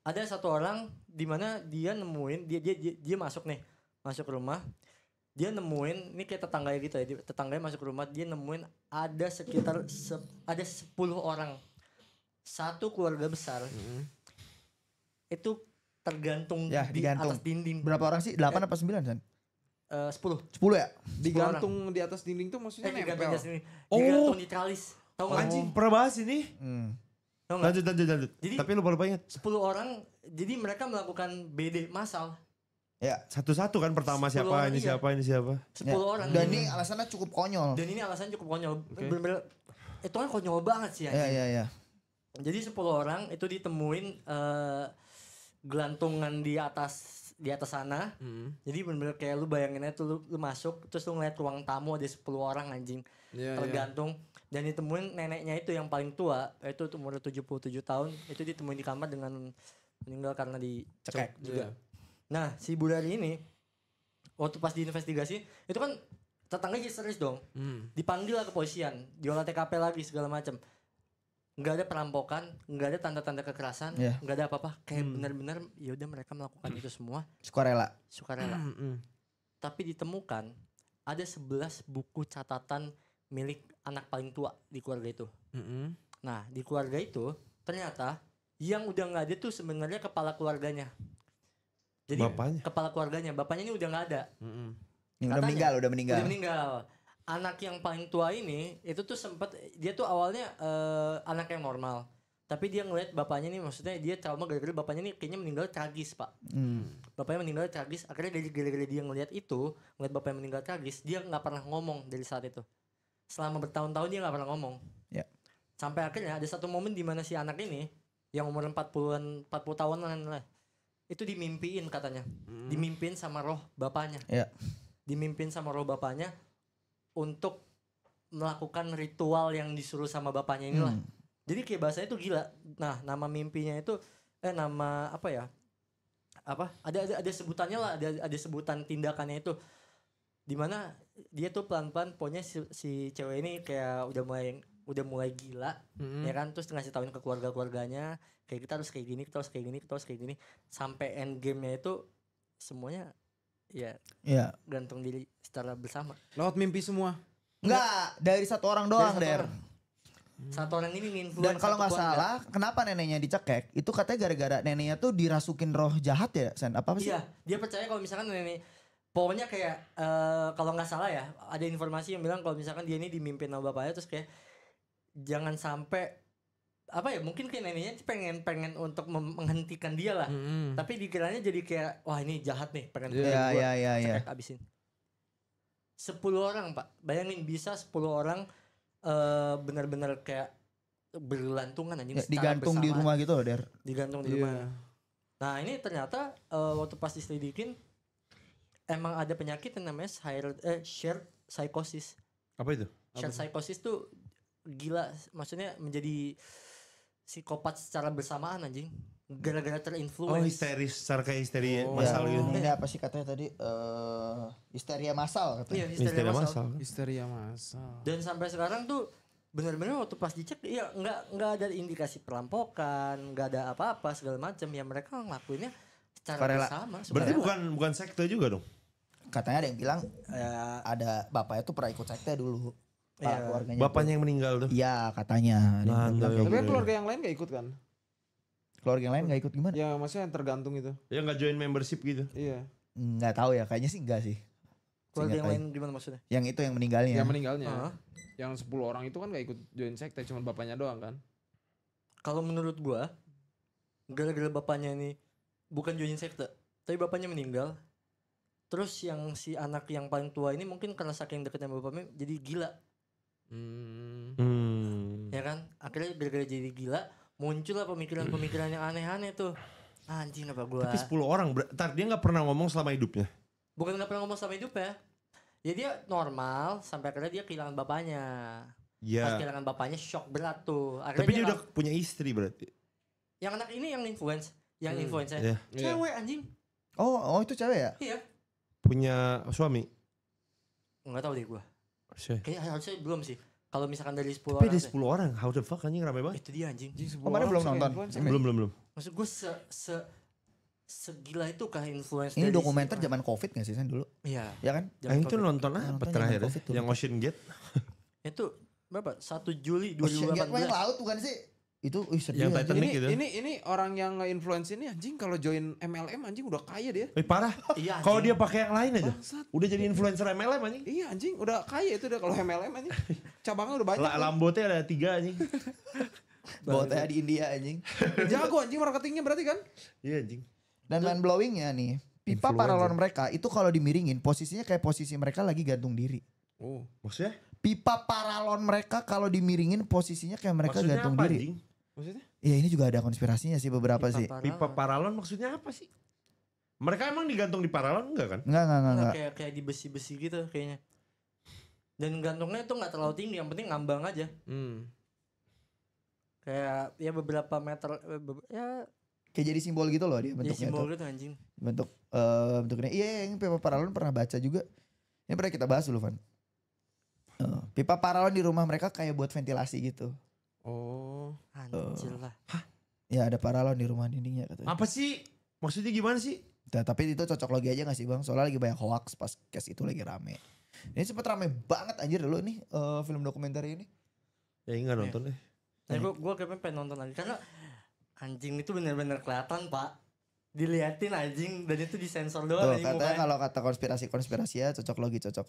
Ada satu orang dimana dia nemuin dia masuk ke rumah, dia nemuin ini kayak tetangganya gitu ya, tetangganya masuk ke rumah, dia nemuin ada sekitar ada 10 orang satu keluarga besar itu tergantung Ya, di digantung. atas dinding. Berapa orang sih? 8 apa 9 San? 10. 10 ya? Digantung di atas dinding tuh maksudnya Digantung nempel. di sini. Oh. Digantung di tralis. Tahu nggak? Anjing, pernah bahas ini. Tahu nggak? Lanjut. Jadi- Tapi lupa ingat. 10 orang. Jadi mereka melakukan BD massal. Ya. Satu-satu kan pertama 10 siapa, orang, ini iya. siapa, ini siapa. 10 orang. Dan ini alasannya cukup konyol. Dan ini alasannya cukup konyol. Oke. Bener-bener itu kan konyol banget sih anjing. Ya. Jadi 10 orang itu ditemuin gelantungan di atas sana. Jadi bener-bener kayak lu bayangin aja tuh lu masuk terus lu ngeliat ruang tamu ada 10 orang anjing Iya, iya. tergantung. Dan ditemuin neneknya itu yang paling tua, itu umur 77 tahun, itu ditemuin di kamar dengan meninggal karena dicekek juga. Iya. Nah, si Budari ini waktu pas diinvestigasi itu kan tetangga histeris dong. Dipanggil lah kepolisian, diolah TKP lagi segala macam. Nggak ada perampokan, nggak ada tanda-tanda kekerasan, Iya. nggak ada apa-apa. Kayak benar-benar ya udah mereka melakukan itu semua Sukarela. sukarela. Tapi ditemukan ada 11 buku catatan milik anak paling tua di keluarga itu. Nah, di keluarga itu ternyata yang udah nggak ada tuh sebenarnya kepala keluarganya. Jadi Bapaknya? kepala keluarganya, bapaknya ini udah nggak ada. Yang Katanya, udah meninggal. Udah meninggal. Anak yang paling tua ini itu tuh sempat dia tuh awalnya anak yang normal. Tapi dia ngeliat bapaknya nih, maksudnya dia trauma gara-gara bapaknya nih kayaknya meninggal tragis, Pak. Bapaknya meninggal tragis, akhirnya dari gara-gara dia ngeliat itu, ngeliat bapaknya meninggal tragis, dia nggak pernah ngomong dari saat itu. Selama bertahun-tahun dia nggak pernah ngomong. Ya. Sampai akhirnya ada satu momen di mana si anak ini yang umur 40 tahunan lah, itu dimimpiin katanya. Dimimpiin sama roh bapaknya. Ya. Dimimpiin sama roh bapaknya untuk melakukan ritual yang disuruh sama bapaknya inilah. Jadi kayak bahasanya tuh gila. Nah, nama mimpinya itu nama apa ya? Ada sebutannya lah, ada sebutan tindakannya itu. Dimana dia tuh pelan-pelan pokoknya si cewek ini kayak udah mulai gila, ya kan, terus ngasih tauin ke keluarganya kayak kita harus kayak gini, kita harus kayak gini sampai end game-nya itu semuanya ya gantung diri secara bersama. Lewat mimpi semua. Enggak, dari satu orang doang, Dari satu Der. orang. Satu orang ini nginfluence. Dan kalau satu nggak keluarga. salah, kenapa neneknya dicekek? Itu katanya gara-gara neneknya tuh dirasukin roh jahat ya, Sen? Apa sih? Iya, dia percaya kalau misalkan nenek, pokoknya kayak kalau nggak salah ya, ada informasi yang bilang kalau misalkan dia ini dimimpin sama bapaknya terus kayak jangan sampai apa ya, mungkin kayak neneknya pengen untuk menghentikan dia lah. Tapi dikiranya jadi kayak wah ini jahat nih, pengen Iya. cekek abisin. 10 orang, Pak. Bayangin bisa 10 orang benar-benar kayak bergelantungan anjing Ya, secara digantung di bersamaan. rumah gitu loh, Der. Digantung di rumah. Nah, ini ternyata waktu pas diselidikin emang ada penyakit yang namanya shared psychosis. Apa itu? Shared psychosis tuh gila, maksudnya menjadi psikopat secara bersamaan anjing. Gara-gara terinfluence. Oh, histeris, secara kayak histeria Oh. masal Ya, gitu. ini apa sih katanya tadi? Histeria massal katanya. Iya, Histeria masal. Histeria masal. Dan sampai sekarang tuh benar-benar waktu pas dicek ya nggak ada indikasi perampokan, nggak ada apa-apa segala macam, ya mereka ngelakuinnya secara Sukarela. bersama. Berarti sukarela. bukan sekte juga dong? Katanya ada yang bilang ada bapaknya tuh pernah ikut sekte dulu. Iya. Keluarganya. Bapaknya yang meninggal tuh. Iya, katanya. Ada yang Mantap, bilang Tapi kayak kan gitu. keluarga yang lain gak ikut kan? Keluarga yang lain gak ikut gimana? Ya maksudnya yang tergantung itu. Ya nggak join membership gitu. Iya. Nggak tahu ya, kayaknya sih enggak sih. Keluarga yang Seingat lain gimana maksudnya? Yang itu yang meninggalnya. Yang meninggalnya. Heeh. Yang 10 orang itu kan gak ikut join sekte, cuma bapaknya doang kan? Kalau menurut gua gara-gara bapaknya ini bukan join sekte, tapi bapaknya meninggal. Terus yang si anak yang paling tua ini mungkin karena saking dekatnya sama bapaknya jadi gila, ya kan? Akhirnya gara-gara jadi gila muncullah pemikiran-pemikiran yang aneh-aneh tuh. Anjing apa gua? Tapi 10 orang, ntar dia nggak pernah ngomong selama hidupnya. Bukan nggak pernah ngomong sama hidupnya. Ya dia normal sampai akhirnya dia kehilangan bapaknya. Pas Ya. kehilangan bapaknya shock berat tuh. Akhirnya Tapi dia nggak- udah punya istri berarti. yang anak ini yang influence, influence Iya. cewek anjing. Oh itu cewek ya? Iya. Punya suami. Nggak tahu deh gua. Shit. Kayaknya harusnya belum sih. Kalau misalkan dari 10 Tapi orang. ada 10 orang, how the fuck anjing rame banget. Itu dia anjing. Kemarin belum nonton. Belum. Maksud gue segila itu kah influence Ini dari dokumenter si- zaman Covid gak sih Sen dulu? Iya. Ya kan? Zaman Yang itu COVID. nonton apa Nonton terakhir zaman ya? Covid tuh. Yang Ocean Gate. Itu berapa? 1 Juli Ocean Gate mah yang 2018. laut bukan sih? Itu sedih. Yang anjing. Titanic gitu. Ini orang yang nge-influence ini anjing kalau join MLM anjing udah kaya dia. Parah. Iya, Kalau anjing. dia pakai yang lain aja. Bangsat. Udah jadi influencer MLM anjing. Iya anjing udah kaya itu udah kalau MLM anjing. Cabangnya udah banyak. Lambo teh ada 3 anjing. Bawa teh di India anjing. Jago anjing marketingnya berarti kan? Iya anjing. Dan mind blowingnya nih, pipa Influencer. paralon mereka itu kalau dimiringin posisinya kayak posisi mereka lagi gantung diri. Oh. Maksudnya? Pipa paralon mereka kalau dimiringin posisinya kayak mereka Maksudnya gantung apa diri. anjing? Maksudnya? Ya ini juga ada konspirasinya sih beberapa sih. Pipa paralon maksudnya apa sih? Mereka emang digantung di paralon enggak kan? Enggak. Kayak di besi-besi gitu kayaknya. Dan gantungnya tuh nggak terlalu tinggi, yang penting ngambang aja. Kayak ya beberapa meter, ya Kayak jadi simbol gitu loh dia jadi bentuknya simbol tuh. gitu anjing. Bentuknya. Iya, yang pipa paralon pernah baca juga. Ini pernah kita bahas dulu, Van. Pipa paralon di rumah mereka kayak buat ventilasi gitu. Oh. Anjir lah. Ya ada paralon di rumah dindingnya katanya. Apa sih? Maksudnya gimana sih? Nah, tapi itu cocok logi aja gak sih bang? Soalnya lagi banyak hoax pas case itu lagi rame. Ini sempet rame banget anjir dulu nih film dokumenter ini. Ya enggak nonton deh. Nah, gue kayaknya pengen nonton lagi karena anjing itu benar-benar kelihatan pak. Diliatin anjing dan itu disensor doang Tuh anjing katanya mukanya. kalau kata konspirasi ya cocok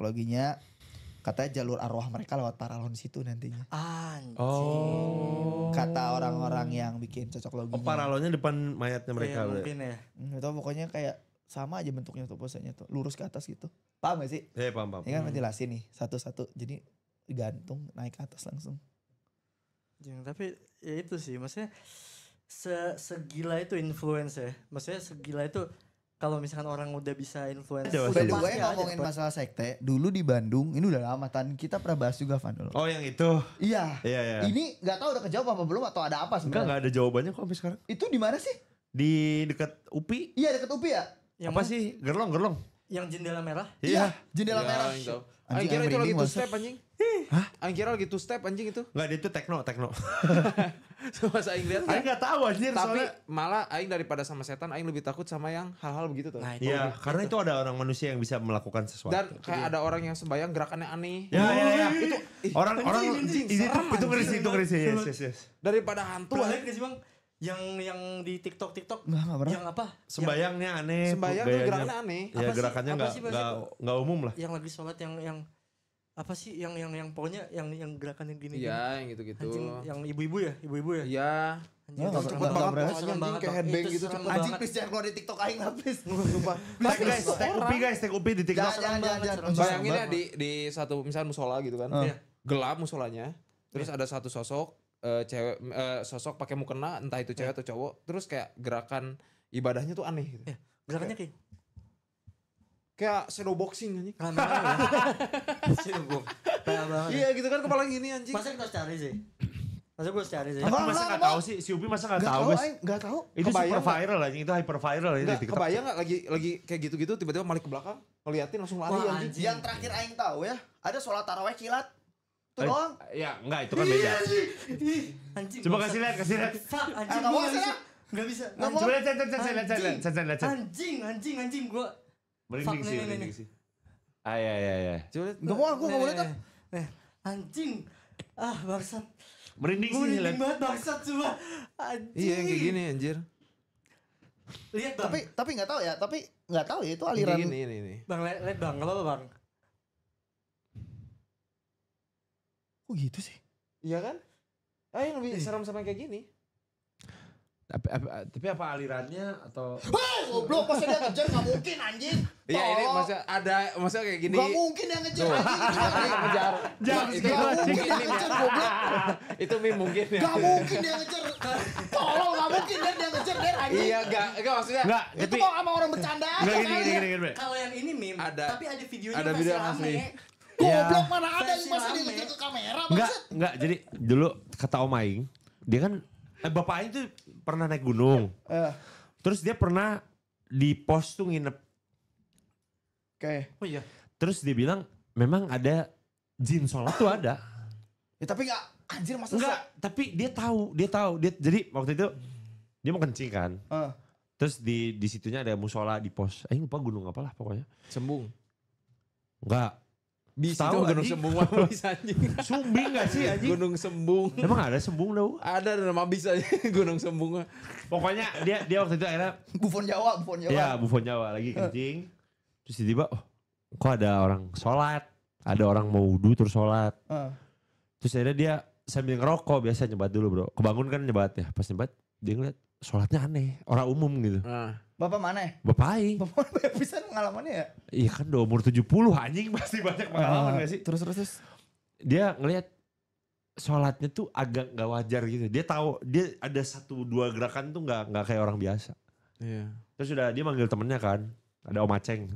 loginya. Katanya jalur arwah mereka lewat paralon situ nantinya. Anjing. Oh. Kata orang-orang yang bikin cocok loginya. Oh, paralonnya depan mayatnya mereka. Iya, udah. mungkin ya. Itu pokoknya kayak sama aja bentuknya tuh posenya tuh. Lurus ke atas gitu. Paham gak sih? Ya paham. Ini kan ventilasi nih satu-satu. Jadi digantung naik ke atas langsung. Anjing, tapi ya itu sih maksudnya segila itu influence ya. Maksudnya segila itu kalau misalkan orang udah bisa influence. Ada, By the pasti way ada, ngomongin Pak. masalah sekte. Dulu di Bandung ini udah lama Tan. Kita pernah bahas juga Van dulu. Oh yang itu. Iya. Iya. Ini gak tahu udah kejawab apa belum atau ada apa sebenarnya. Enggak ada jawabannya kok sampai sekarang. Itu di mana sih? Di dekat UPI. Iya deket UPI ya? Yang Apa mana? sih? Gerlong. Yang jendela merah. Iya. Jendela Ya, merah. yang tahu. Anjing, Aing kira yang itu lagi merinding, two Mas. step anjing. Hah? Aing kira lagi two step anjing itu. Enggak, dia itu tekno. Pas Aing lihat. Aing enggak tahu anjir Tapi soalnya. malah Aing daripada sama setan Aing lebih takut sama yang hal-hal begitu tuh. Nah, itu. Iya, karena itu ada orang manusia yang bisa melakukan sesuatu. Dan kayak ada orang yang sembayang gerakannya aneh. Ya. Itu Orang anjing, itu ngeri sih, itu ngeri sih. serem. Yes. daripada hantu Pernah anjing. lihat gak sih bang? Yang di TikTok Nggak pernah. yang apa? Sembayangnya aneh. Sembayang tuh gayanya. gerakannya aneh. Ya Apa sih? gerakannya Apa sih bahasa- enggak umum lah. Yang lagi sholat yang apa sih yang pokoknya yang gerakan yang gini. Iya, yang gitu-gitu. Anjing yang ibu-ibu ya. Iya. Anjing, Nggak, itu nggak serem pernah. banget, Serem serem banget, kayak Bang. headbang Itu gitu, serem cepet. Anjing banget. please jangan keluar di TikTok aing lah please. Tapi guys, tag UPI di TikTok. Jangan. Bayangin ya di satu misalnya musola gitu kan. Iya. Gelap musolanya. Terus ada satu sosok cewek sosok pakai mukena entah itu cewek atau cowok. Terus kayak gerakan ibadahnya tuh aneh gitu. Iya. Gerakannya Kayak shadow boxing anjing. kayak sibuk. Parah banget. Iya gitu kan kepala gini anjing. Masa kita harus cari sih? Masa gue harus cari sih? Tapi Enggak, masa enggak, enggak enggak. tahu sih? Si UPI masa enggak Gak tahu, tahu guys? aing, gak tahu. Itu Kebayang super viral anjing, itu hyper viral ini di Enggak, TikTok. kebayang gak lagi kayak gitu-gitu tiba-tiba balik ke belakang ngeliatin langsung lari Wah, anjing. anjing. Yang terakhir aing tahu ya, ada sholat tarawih kilat. Itu doang. Ya, enggak, itu kan beda. Anjing. Coba kasih lihat. Fuck, anjing. Nggak mau gua sih, Nggak bisa. Nggak mau. Coba lihat. Anjing gua. Merinding Fuck, sih, nih. merinding sih. Ya. Coba lihat. Gak mau, aku gak boleh tuh. Anjing. Ah, bangsat. Merinding Gue sih, merinding lihat. banget bangsat cuma. Anjing. Iya yang kayak gini anjir. Lihat bang. Tapi nggak tahu ya, itu Yang aliran. kayak gini ini. Bang, lihat bang. Gak apa-apa bang. Kok gitu sih? Iya kan? Yang lebih serem sama yang kayak gini. Tapi apa alirannya atau Hei, goblok masa dia ngejar gak mungkin anjing. Iya ini Tolong. maksudnya kayak gini. Gak mungkin dia ngejar Tuh. anjing. Ngejar. Jangan Itu Gak mungkin mungkin dia ini ngejar ya. goblok. Itu meme mungkin ya. Gak mungkin dia ngejar. Tolong gak mungkin dia ngejar dia anjing. Iya enggak maksudnya. enggak, Itu tapi kok sama orang bercanda aja. enggak kali. gini. Kalau yang ini meme. Ada. Tapi ada videonya Ada video versi asli. rame. Goblok mana ada yang Versi masa dia rame. ngejar ke kamera. Enggak, maksud. enggak. Jadi dulu kata Om Aing, dia kan Bapak Aing tuh pernah naik gunung. Terus dia pernah di pos tuh nginep. Oke. Oh iya. Terus dia bilang memang ada jin sholat tuh ada. Ya tapi gak anjir masa Enggak, tapi dia tahu. Dia jadi waktu itu dia mau kencing kan. Terus di situnya ada musola di pos. Aing lupa gunung apalah pokoknya. Sembung. Enggak. Bis itu Tahu, Gunung anjing. Sembung mah bis anjing. Sumbing gak sih anjing? Gunung Sembung. Emang ada Sembung tau? Ada nama bis aja Gunung Sembung mah. Pokoknya dia waktu itu akhirnya Buffon Jawa. ya Buffon Jawa lagi kencing. Terus tiba-tiba kok ada orang sholat. Ada orang mau wudhu terus sholat. Terus akhirnya dia sambil ngerokok biasa nyebat dulu bro. Kebangun kan nyebat ya. Pas nyebat dia ngeliat sholatnya aneh. Orang umum gitu. Bapak mana ya? Bapak Aing. Bapak mana banyak pisan pengalamannya ya? Iya kan udah umur 70 anjing pasti banyak pengalaman gak sih? Terus. Dia ngelihat sholatnya tuh agak gak wajar gitu. Dia tahu dia ada 1-2 gerakan tuh gak kayak orang biasa. Iya. Terus udah dia manggil temennya kan. Ada Om Aceng.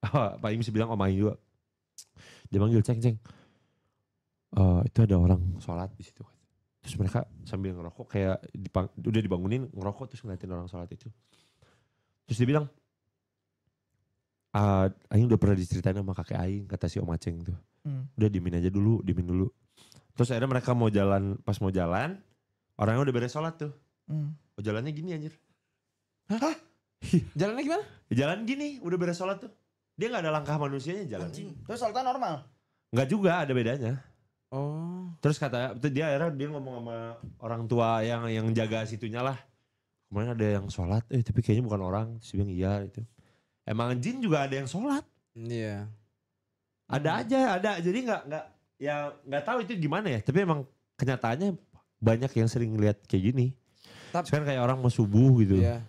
Pak Im bisa bilang Om Aing juga. Dia manggil Ceng. Itu ada orang sholat di situ. Terus mereka sambil ngerokok kayak udah dibangunin ngerokok terus ngeliatin orang sholat itu. Terus dia bilang, Aing udah pernah diceritain sama kakek Aing, kata si Om Aceng tuh. Udah diemin dulu. Terus akhirnya mereka pas mau jalan, orangnya udah beres sholat tuh. Oh jalannya gini anjir. Hah? Jalannya gimana? Jalan gini, udah beres sholat tuh. Dia gak ada langkah manusianya jalan. Terus sholatnya normal? Enggak juga, ada bedanya. Oh. Terus dia akhirnya dia ngomong sama orang tua yang jaga situnya lah. Kemarin ada yang sholat, tapi kayaknya bukan orang. Terus dia bilang iya itu. Emang jin juga ada yang sholat. Iya. Ada. Jadi nggak tahu itu gimana ya. Tapi emang kenyataannya banyak yang sering lihat kayak gini. Sekarang kayak orang mau subuh gitu. Iya.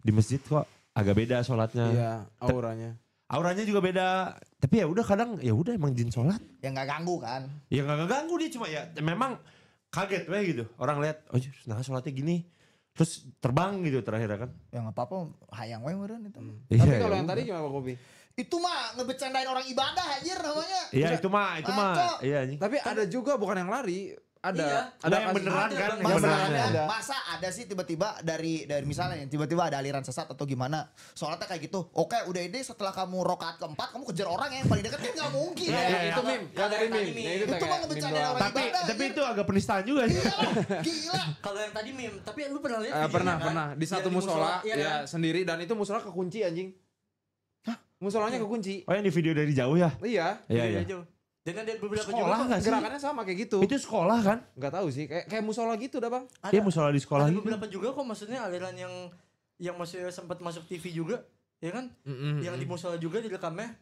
Di masjid kok agak beda sholatnya. Iya, auranya. Auranya juga beda. Tapi ya udah kadang ya udah emang jin sholat. Ya nggak ganggu kan? Ya nggak ganggu dia cuma ya memang kaget weh gitu. Orang lihat, oh nah sholatnya gini. Terus terbang gitu terakhir kan. Ya nggak apa-apa, hayang we meureun itu. Tapi Iya, kalau ya yang udah. tadi gimana Pak Kopi? Itu mah ngebecandain orang ibadah anjir namanya. Iya itu mah. Ngaco. Iya anjing. Tapi ada juga bukan yang lari. Ada. Iya. Ada yang kasus- beneran ada, kan. Bang. Yang Masa beneran benerannya ada, ada. masa ada sih tiba-tiba dari misalnya tiba-tiba ada aliran sesat atau gimana. Soalnya kayak gitu. Oke, udah ini setelah kamu rokaat keempat kamu kejar orang yang paling dekat kan nggak mungkin. Iya, ya. itu meme. Yang dari meme. Tadi Yang meme. Itu mah kayak ngebecandain meme orang doang. ibadah. Tapi itu agak penistaan juga sih. Gila. Kalau yang tadi meme, tapi lu pernah lihat Pernah. Di satu Yang musola, iya ya kan? sendiri. Dan itu musola kekunci anjing. Hah? Musolanya kekunci. Oh yang di video dari jauh ya? Iya. Iya. Jauh. Dan ada beberapa Sekolah juga nggak sih? Gerakannya sama kayak gitu. Itu sekolah kan? Nggak tahu sih. Kayak musola gitu dah bang. ada, Iya musola di sekolah ada gitu. beberapa juga kok maksudnya aliran yang maksudnya sempat masuk TV juga, ya kan? Yang di musola juga direkamnya.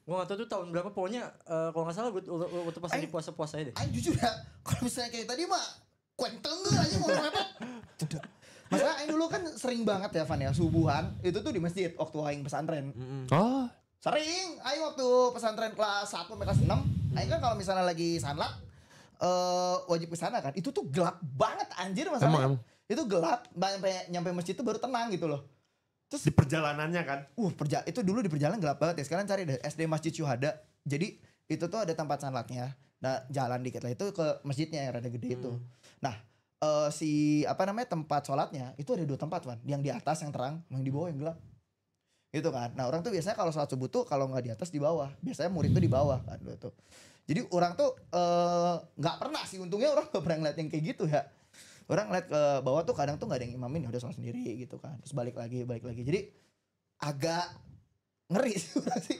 Gua nggak tahu tuh tahun berapa, pokoknya kalau nggak salah waktu pas lagi puasa-puasa deh. Aing jujur ya, kalau misalnya kayak tadi mah kuenteng aja ngomong apa. Masalah Aing dulu kan sering banget ya Van ya, subuhan itu tuh di masjid waktu Aing pesantren. Oh. Sering, Aing waktu pesantren kelas 1 sampai kelas 6, Aing kan kalau misalnya lagi sanlat wajib ke sana kan. Itu tuh gelap banget anjir masalahnya. Emang. Itu gelap, nyampe masjid itu baru tenang gitu loh. Di perjalanannya kan? Itu dulu di perjalanan gelap banget ya. Sekarang cari deh SD Masjid Syuhada. Jadi itu tuh ada tempat sanlatnya. Nah, jalan dikit lah itu ke masjidnya yang rada gede itu. Nah, tempat sholatnya itu ada 2 tempat, Van. Yang di atas yang terang, yang di bawah yang gelap. Gitu kan. Nah, orang tuh biasanya kalau sholat subuh tuh kalau nggak di atas di bawah. Biasanya murid tuh di bawah kan gitu. Jadi orang tuh nggak pernah sih, untungnya orang nggak pernah ngeliat yang kayak gitu ya. Orang ngeliat ke bawah tuh kadang tuh nggak ada yang imamin, ya udah sholat sendiri gitu kan. Terus balik lagi. Jadi agak ngeri sih orang sih.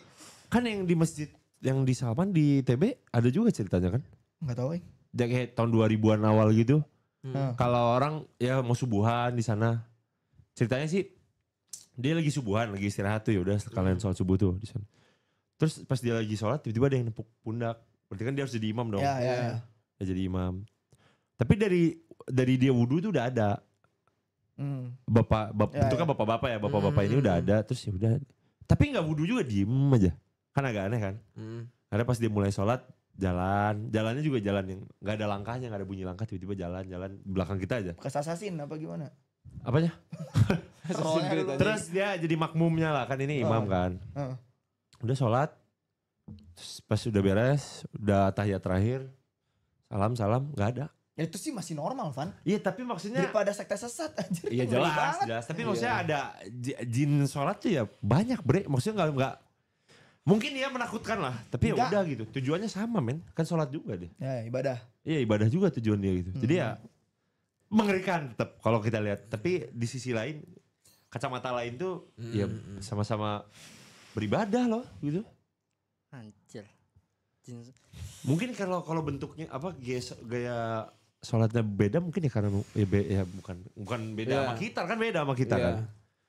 Kan yang di masjid yang di Salman di TB ada juga ceritanya kan? Nggak tahu, Kayak tahun 2000-an awal gitu. Hmm. Kalau orang ya mau subuhan di sana. Ceritanya sih dia lagi subuhan, lagi istirahat tuh ya udah sekalian sholat subuh tuh di sana. Terus pas dia lagi sholat tiba-tiba ada yang nepuk pundak. Berarti kan dia harus jadi imam dong. Ya. Ya jadi imam. Tapi dari dia wudhu tuh udah ada. Bentuknya bapak-bapak ya, bapak-bapak ini udah ada. Terus ya udah. Tapi nggak wudhu juga, diem aja. Kan agak aneh kan. Karena pas dia mulai sholat jalannya juga jalan yang nggak ada langkahnya, nggak ada bunyi langkah, tiba-tiba jalan belakang kita aja. Bekas assassin apa gimana? Apanya? Rollnya dulu. Terus dia jadi makmumnya lah, kan ini imam kan. Udah sholat, terus pas udah beres, udah tahiyat terakhir, salam, nggak ada. Ya itu sih masih normal, Van. Iya tapi maksudnya, Daripada sekte sesat anjir. iya Ngeri jelas, banget. jelas. Tapi maksudnya ada jin sholat tuh ya banyak bre. Maksudnya nggak mungkin dia menakutkan lah. Tapi ya Enggak. udah gitu. Tujuannya sama men, kan sholat juga deh. Ya ibadah. Iya ibadah juga tujuan dia gitu. Jadi ya mengerikan tetap kalau kita lihat. Tapi di sisi lain, kacamata lain tuh ya sama-sama beribadah loh gitu. Anjir. jin. Mungkin kalau bentuknya apa gaya sholatnya beda mungkin ya karena bukan beda Iya. sama kita kan beda sama kita Iya. kan.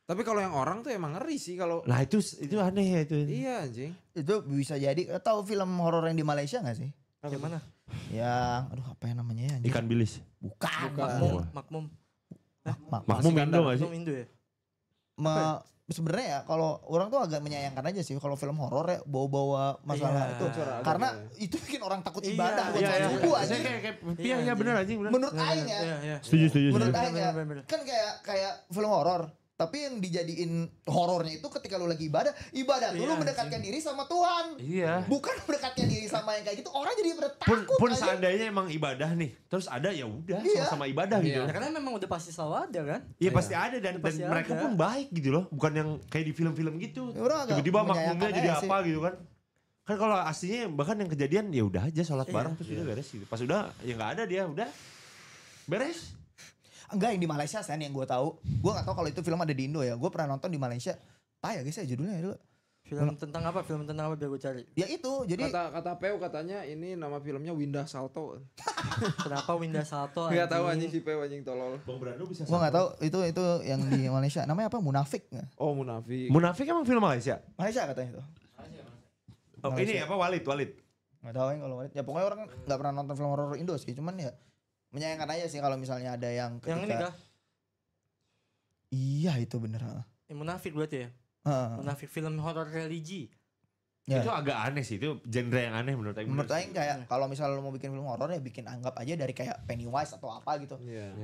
Tapi kalau yang orang tuh emang ngeri sih kalau. Nah itu aneh ya itu. Iya anjing. Itu bisa jadi, tahu film horor yang di Malaysia gak sih? Yang mana? Yang, aduh apa yang namanya ya? anjir? Ikan bilis. Bukan. Makmum. Makmum Masih Indo gak sih? Makmum Indo ya? Sebenarnya ya kalau orang tuh agak menyayangkan aja sih kalau film horor ya bawa-bawa masalah Iya. itu Unsur agama karena ya. itu bikin orang takut Iya, ibadah buat iya, sholat iya. subuh aja. Saya kayak iya bener anjing bener. Menurut aing ya, Iya. Setuju. menurut Bener, aing ya, bener. kan kayak film horor. Tapi yang dijadiin horornya itu ketika lu lagi ibadah tuh lu Iya, mendekatkan diri sama Tuhan. Iya. Bukan mendekatkan diri sama yang kayak gitu. Orang jadi pada Pun takut aja. seandainya emang ibadah nih, terus ada ya udah Iya. sama ibadah gitu. Ya karena memang udah pasti selalu ada kan? Iya pasti ada dan Pasti mereka ada. pun baik gitu loh, bukan yang kayak di film-film gitu. Ya, orang agak Tiba-tiba makmumnya menyayangkan jadi aja apa gitu kan? Kan kalau aslinya bahkan yang kejadian ya udah aja sholat bareng terus udah beres gitu. Pas udah ya nggak ada dia udah beres. Enggak, yang di Malaysia Sen yang gue tahu. Gue gak tahu kalau itu film ada di Indo ya. Gue pernah nonton di Malaysia. Apa ya guys ya judulnya ya dulu. Film tentang apa? Film tentang apa biar gue cari. Ya itu jadi Kata Peu katanya ini nama filmnya Windah Salto. Kenapa Winda Salto? Enggak tahu anjing si Peu anjing tolol. Bang Brando bisa. gue gak tahu itu yang di Malaysia. Namanya apa? Munafik nggak? Oh Munafik. Munafik emang film Malaysia? Malaysia katanya itu. Oh, Malaysia. ini apa Walid? Gak tahu yang kalau ya pokoknya orang nggak pernah nonton film horor Indo sih. Cuman ya menyayangkan aja sih kalau misalnya ada yang ketika. Yang ini kah? Iya itu bener. Yang Munafik berarti ya? Munafik film horor religi. Ya. Itu agak aneh sih, itu genre yang aneh menurut Aing. Menurut Aing kayak kalau misalnya lo mau bikin film horor ya bikin anggap aja dari kayak Pennywise atau apa gitu. Iya.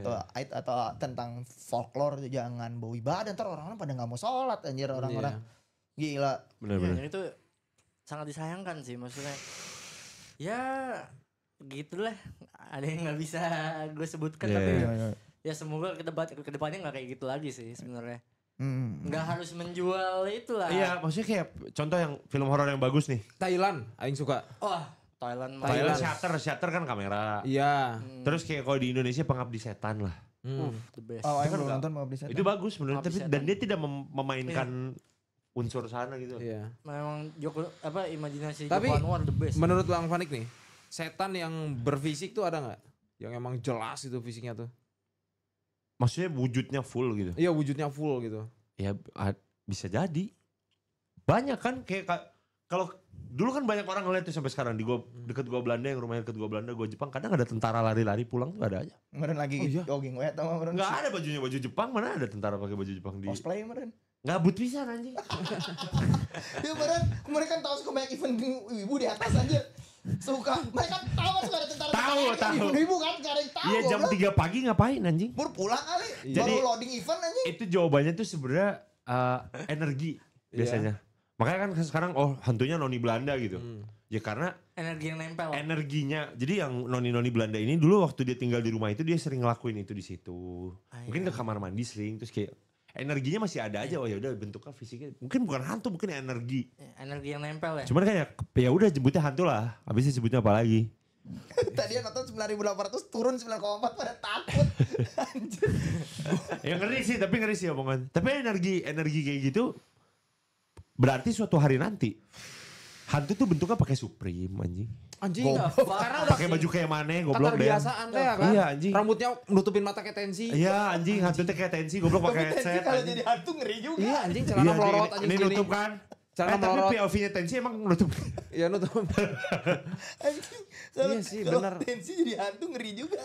Atau tentang folklore, jangan bawa ibadah, ntar orang-orang pada nggak mau sholat anjir orang-orang. Gila. Bener-bener. Yang itu sangat disayangkan sih maksudnya. Ya gitulah. Ada yang nggak bisa gue sebutkan Iya, tapi iya. ya semoga kedepannya nggak kayak gitu lagi sih sebenarnya. Hmm. Nggak harus menjual itulah. Iya, maksudnya kayak contoh yang film horor yang bagus nih. Thailand aing suka. Wah, Thailand mah. Thailand Thailand. Shutter kan kamera. Iya. Terus kayak kalau di Indonesia Pengabdi Setan lah. The best. Oh, Aing Kan belum enggak. nonton mau bisa. Itu bagus menurut Pengabdi tapi Setan. dan dia tidak memainkan unsur sana gitu. Iya. Memang imajinasi Tapi, Joko Anwar the best. Menurut Bang Fanik nih, setan yang berfisik tuh ada nggak? Yang emang jelas itu fisiknya tuh. Maksudnya wujudnya full gitu. Iya wujudnya full gitu. Ya bisa jadi. Banyak kan kayak kalau dulu kan banyak orang ngeliat tuh sampai sekarang di deket gua Belanda yang rumahnya deket gua Belanda, gua Jepang kadang ada tentara lari-lari pulang tuh ada aja. Kemarin lagi Oh, iya? jogging wet sama kemarin. Enggak ada bajunya baju Jepang, mana ada tentara pakai baju Jepang di. Cosplay kemarin. Ngabut bisa anjing. Ya kemarin kan tahu suka banyak event ibu di atas aja. Suka mereka tahu kan suka ada tentara. Tahu. Ibu kan sekarang tahu. Iya jam 3 pagi ngapain anjing? Baru pulang kali. Jadi- Baru loading event anjing. Itu jawabannya tuh sebenarnya energi biasanya. Makanya kan sekarang hantunya noni Belanda gitu. Ya karena Energi yang nempel. energinya. Jadi yang noni-noni Belanda ini dulu waktu dia tinggal di rumah itu dia sering ngelakuin itu di situ. Mungkin ke kamar mandi sering terus kayak energinya masih ada aja. Oh ya udah bentuknya fisiknya mungkin bukan hantu, mungkin energi. Energi yang nempel ya. Cuman kayak ya udah sebutnya hantu lah. Habis disebutnya apa lagi? Tadi yang nonton 9.800 turun 9,4 pada takut. Anjir. Ya ngeri sih, tapi ngeri sih omongan. Tapi energi kayak gitu berarti suatu hari nanti hantu tuh bentuknya pakai Supreme anjing. Anjing. Goblok. Karena udah Pakai baju kayak mana goblok deh. keterbiasaan deh ya kan. Iya, anjing. Rambutnya nutupin mata kayak tensi. Iya anjing, hantu tuh kayak tensi goblok Tapi pakai tensi headset. kalau anjing. jadi hantu ngeri juga. Iya anjing Iya, celana anjing, melorot anjing ini segini. nutup kan. Celana Tapi melorot. POV-nya tensi emang nutup. Iya nutup. Anjing. Iya sih, bener. Tensi jadi hantu ngeri juga.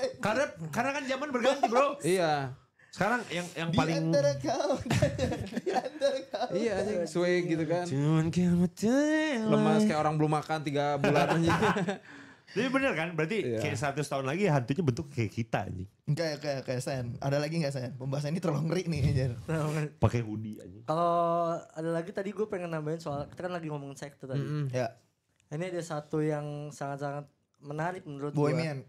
karena kan zaman berganti bro. Iya. Sekarang yang Di paling antara kau di antara kau. Iya anjing swing gitu kan. cuman kamu tuh Lemas kayak orang belum makan 3 bulan anjing. Tapi bener kan? Berarti Iya. kayak 100 tahun lagi hantunya bentuk kayak kita anjing. Kayak Sen. Ada lagi enggak Sen? Pembahasan ini terlalu ngeri nih anjir. Pakai hoodie anjing. Kalau ada lagi tadi gue pengen nambahin soal kita kan lagi ngomongin sekte tadi. Ya, Ini ada satu yang sangat-sangat menarik menurut gue. Bohemian.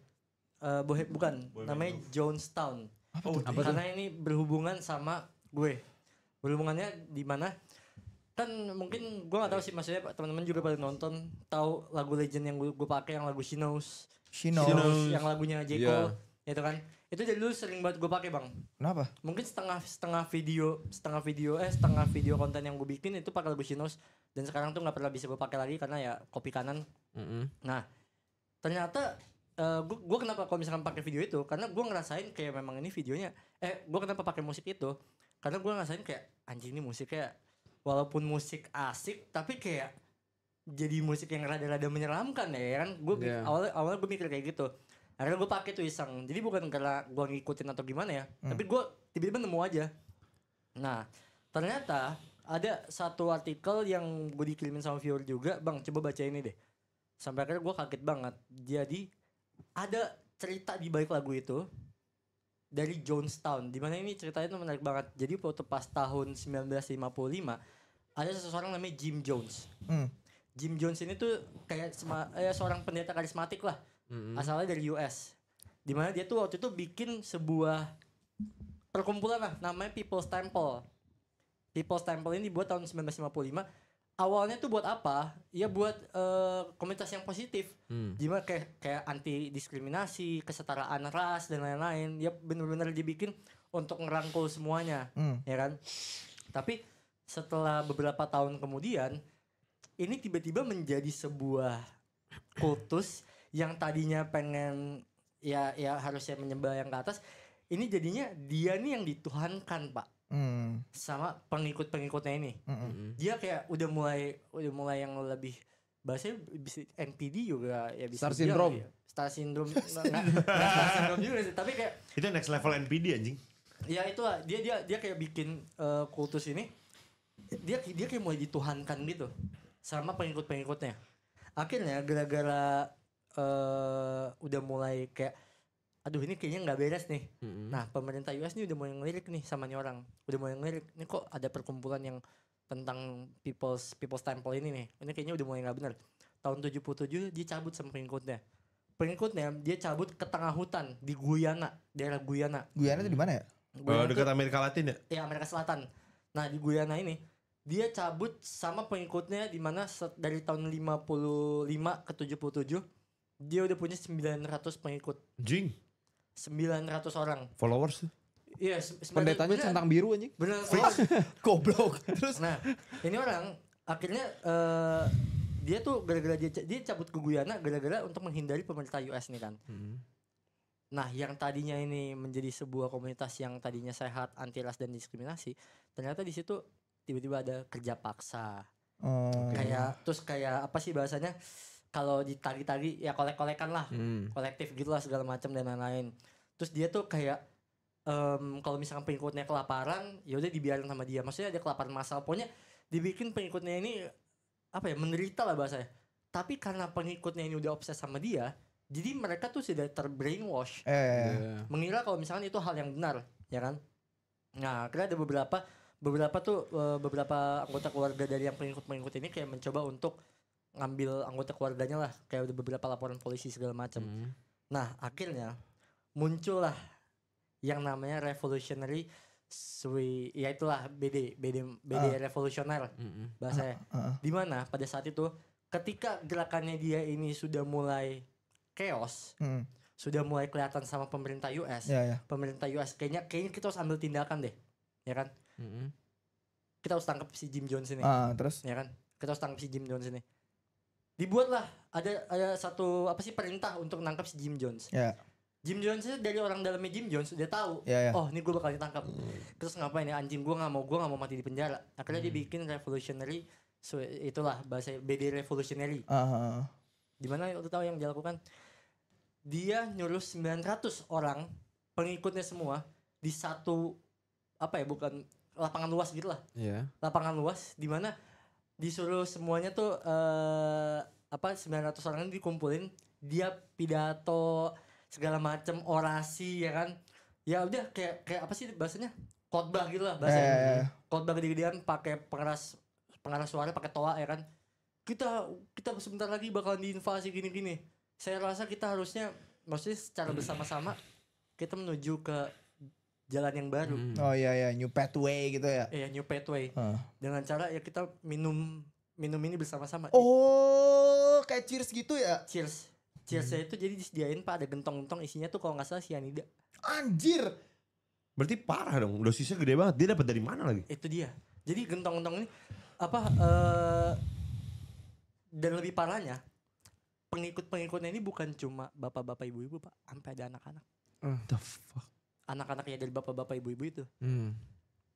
Bukan, namanya Jonestown. Oh, Karena ini berhubungan sama gue. Berhubungannya di mana? Kan mungkin gue gak tahu sih, maksudnya teman-teman juga pada nonton tahu lagu legend yang gue pakai, yang lagu She Knows. She knows. Yang lagunya J. Iya. Cole, itu kan. Itu dari dulu sering banget gue pakai bang. Kenapa? Mungkin setengah video konten yang gue bikin itu pakai lagu Shinos. Dan sekarang tuh nggak pernah bisa gue pakai lagi karena ya copy kanan. Nah ternyata gue kenapa kalau misalkan pakai video itu karena gue ngerasain kayak memang ini videonya. Gue kenapa pakai musik itu karena gue ngerasain kayak anjing ini musiknya walaupun musik asik tapi kayak jadi musik yang rada-rada menyeramkan ya kan. Gue awalnya gue mikir kayak gitu. Akhirnya gue pakai tuh iseng. Jadi bukan karena gue ngikutin atau gimana ya. Tapi gue tiba-tiba nemu aja. Nah ternyata ada satu artikel yang gue dikirimin sama viewer juga. Bang coba baca ini deh. Sampai akhirnya gue kaget banget. Jadi ada cerita di balik lagu itu. Dari Jonestown. Dimana ini ceritanya tuh menarik banget. Jadi waktu pas tahun 1955. Ada seseorang namanya Jim Jones. Jim Jones ini tuh kayak seorang pendeta karismatik lah. Asalnya dari US. Dimana dia tuh waktu itu bikin sebuah perkumpulan lah namanya People's Temple. People's Temple ini dibuat tahun 1955. Awalnya tuh buat apa? Ya buat komunitas yang positif. Dimana kayak anti diskriminasi, kesetaraan ras dan lain-lain. Ya benar-benar dibikin untuk ngerangkul semuanya, ya kan? Tapi setelah beberapa tahun kemudian, ini tiba-tiba menjadi sebuah kultus yang tadinya pengen ya harusnya menyembah yang ke atas, ini jadinya dia nih yang dituhankan pak sama pengikut-pengikutnya ini. Dia kayak udah mulai yang lebih bahasanya bisa NPD juga ya bisa Star Syndrome. Star Syndrome nggak Star Syndrome juga sih tapi kayak Itu next level NPD anjing. ya itulah dia kayak bikin kultus ini dia kayak mulai dituhankan gitu sama pengikut-pengikutnya. Akhirnya gara-gara udah mulai kayak aduh ini kayaknya nggak beres nih. Nah pemerintah US nih udah mulai ngelirik nih sama nih orang. Udah mulai ngelirik nih kok ada perkumpulan yang tentang People's Temple ini nih. Ini kayaknya udah mulai nggak benar. Tahun 77 dia cabut sama pengikutnya. Dia cabut ke tengah hutan di Guyana, daerah Guyana. Guyana itu di mana ya? Dekat Amerika Latin ya? Iya Amerika Selatan. Nah di Guyana ini dia cabut sama pengikutnya di mana dari tahun 55 ke 77 dia udah punya 900 pengikut. Jing. 900 orang. Followers tuh. Iya, Pendetanya centang biru anjing. Bener. Goblok. Terus Nah, ini orang akhirnya dia tuh gara-gara dia cabut ke Guyana gara-gara untuk menghindari pemerintah US nih kan. Nah, yang tadinya ini menjadi sebuah komunitas yang tadinya sehat, anti ras dan diskriminasi, ternyata di situ tiba-tiba ada kerja paksa. Kayak apa sih bahasanya? Kalau ditagi-tagi ya kolek-kolekan lah, kolektif gitu lah segala macam dan lain-lain. Terus dia tuh kayak kalau misalkan pengikutnya kelaparan, ya udah dibiarin sama dia. Maksudnya ada kelaparan massal. Pokoknya dibikin pengikutnya ini apa ya menderita lah bahasanya. Tapi karena pengikutnya ini udah obses sama dia, jadi mereka tuh sudah terbrainwash, mengira kalau misalkan itu hal yang benar, ya kan? Nah, akhirnya ada beberapa anggota keluarga dari yang pengikut ini kayak mencoba untuk ngambil anggota keluarganya lah, kayak udah beberapa laporan polisi segala macam. Nah akhirnya muncullah yang namanya revolutionary ya itulah BD revolusioner bahasanya. Dimana pada saat itu ketika gerakannya dia ini sudah mulai chaos, sudah mulai kelihatan sama pemerintah US, pemerintah US kayaknya kita harus ambil tindakan deh, ya kan? Kita harus tangkap si Jim Jones ini, terus ya kan? Kita harus tangkap si Jim Jones ini. Dibuatlah ada satu perintah untuk nangkap si Jim Jones. Jim Jones itu dari orang dalamnya Jim Jones udah tahu. Oh ini gue bakal ditangkap. Terus ngapain ya anjing, gue nggak mau mati di penjara. Akhirnya dia bikin revolutionary, itulah bahasa BD revolutionary. Dimana lu tahu yang dia lakukan? Dia nyuruh 900 orang pengikutnya semua di satu bukan lapangan luas gitu lah. Lapangan luas dimana disuruh semuanya tuh 900 orang ini dikumpulin, dia pidato segala macam, orasi ya kan. Ya udah kayak apa sih bahasanya? Khotbah gitu lah bahasanya. Khotbah gede-gedean pakai pengeras suara pakai toa ya kan. Kita sebentar lagi bakalan diinvasi gini-gini. Saya rasa kita harusnya maksudnya secara bersama-sama kita menuju ke jalan yang baru. New pathway gitu ya. Iya, new pathway. Dengan cara ya kita minum ini bersama-sama. Oh, kayak cheers gitu ya? Cheers. Cheersnya itu jadi disediain Pak ada gentong-gentong isinya tuh kalau nggak salah cyanida. Anjir. Berarti parah dong, dosisnya gede banget. Dia dapat dari mana lagi? Itu dia. Jadi gentong-gentong ini dan lebih parahnya pengikut-pengikutnya ini bukan cuma bapak-bapak ibu-ibu Pak, sampai ada anak-anak. The fuck? Anak-anak ya dari bapak-bapak ibu-ibu itu. Hmm.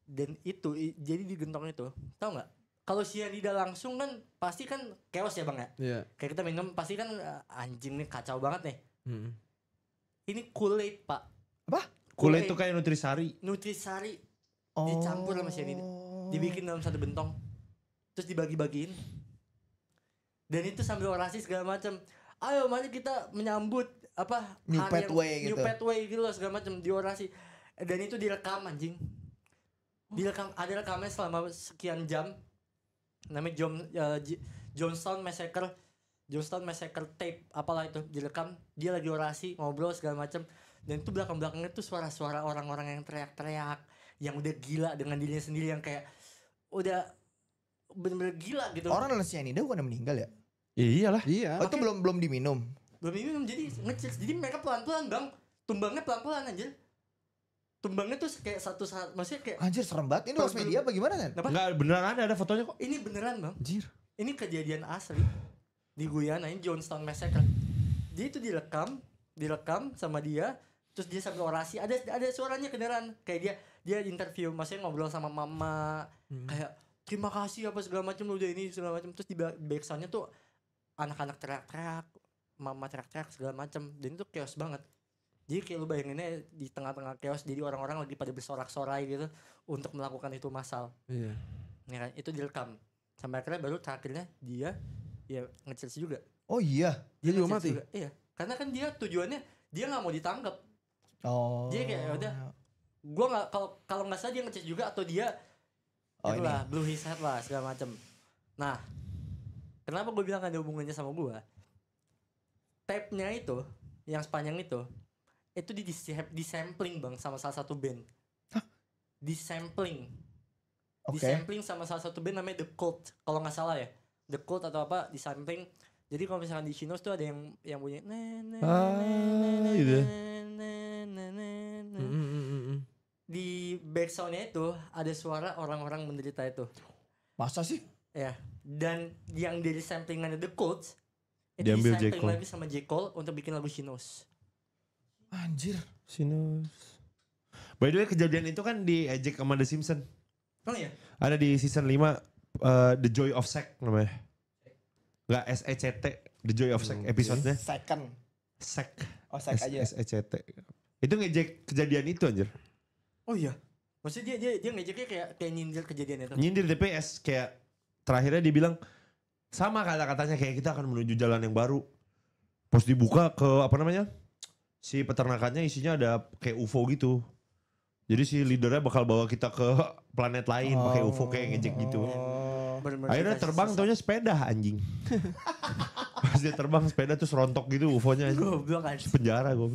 Dan itu jadi di gentong itu, tahu nggak? Kalau sianida langsung kan pasti kan chaos ya Bang ya. Iya. Kayak kita minum pasti kan anjing nih kacau banget nih. Hmm. Ini Kool-Aid Pak. Apa? Kool-Aid itu kayak Nutrisari. Nutrisari dicampur sama sianida. Dibikin dalam satu bentong. Terus dibagi-bagiin. Dan itu sambil orasi segala macam. Ayo mari kita menyambut New hari pathway New gitu. pathway gitu loh segala macam diorasi. Dan itu direkam anjing. Direkam, ada rekamnya selama sekian jam. Namanya Johnstown Massacre tape apalah itu direkam, dia lagi orasi ngobrol segala macam. Dan itu belakangnya tuh suara-suara orang-orang yang teriak-teriak, yang udah gila dengan dirinya sendiri, yang kayak udah bener-bener gila gitu. Orang dalam cyanida bukan meninggal ya? Iyalah. Iya. Oh, itu belum diminum. Belum minum jadi ngecil. Jadi mereka pelan-pelan Bang, tumbangnya pelan-pelan anjir. Tumbangnya tuh kayak satu saat, maksudnya kayak Anjir serem banget. Ini host media apa gimana kan? apa? Enggak, beneran ada fotonya kok. Ini beneran Bang. Anjir. Ini kejadian asli di Guyana, ini Johnstown Massacre. Dia itu direkam sama dia, terus dia sambil orasi, ada suaranya kedengeran, kayak dia interview, maksudnya ngobrol sama mama, kayak terima kasih apa segala macam udah ini segala macam, terus di backsoundnya tuh anak-anak teriak-teriak, mama teriak-teriak segala macam, dan itu chaos banget. Jadi kayak lu bayanginnya di tengah-tengah chaos, jadi orang-orang lagi pada bersorak-sorai gitu untuk melakukan itu massal. Iya. Ya kan? Itu direkam. Sampai akhirnya baru terakhirnya dia ya ngecil juga. Oh iya. Dia juga ngecil mati. juga. Iya. Karena kan dia tujuannya dia nggak mau ditangkap. Oh. Dia kayak udah. Gua nggak kalau nggak salah dia ngecil juga atau dia itulah blue his head lah segala macem. Nah, kenapa gue bilang ada hubungannya sama gua? Tape-nya itu yang sepanjang itu di sampling Bang sama salah satu band. Di sampling. Oke. Di sampling sama salah satu band namanya The Cult kalau nggak salah ya. The Cult atau apa di sampling. Jadi kalau misalkan di Chinos tuh ada yang bunyi gitu. Di backsoundnya itu ada suara orang-orang menderita itu. Masa sih? Ya. Dan yang dari samplingannya The Cult itu Diambil J. disampling Cole. lagi sama J. Cole untuk bikin lagu Chinos. Anjir. Sinus. By the way, kejadian itu kan diejek sama The Simpsons. Oh iya? Ada di season 5 The Joy of Sex namanya. Enggak SECT, The Joy of Sex episode-nya. Second. Sek. Oh, sek aja. SECT. Itu ngejek kejadian itu anjir. Oh iya. Maksudnya dia ngejeknya kayak nyindir kejadian itu. Nyindir DPS kayak terakhirnya dia bilang sama kata-katanya kayak kita akan menuju jalan yang baru. Pas dibuka ke apa namanya? Si peternakannya isinya ada kayak UFO gitu. Jadi si leadernya bakal bawa kita ke planet lain pakai UFO kayak ngejek gitu. Bener-bener Akhirnya dikasih terbang susah. taunya sepeda anjing. Pas dia terbang sepeda tuh serontok gitu UFO-nya anjing. Goblok anjing. Penjara gue.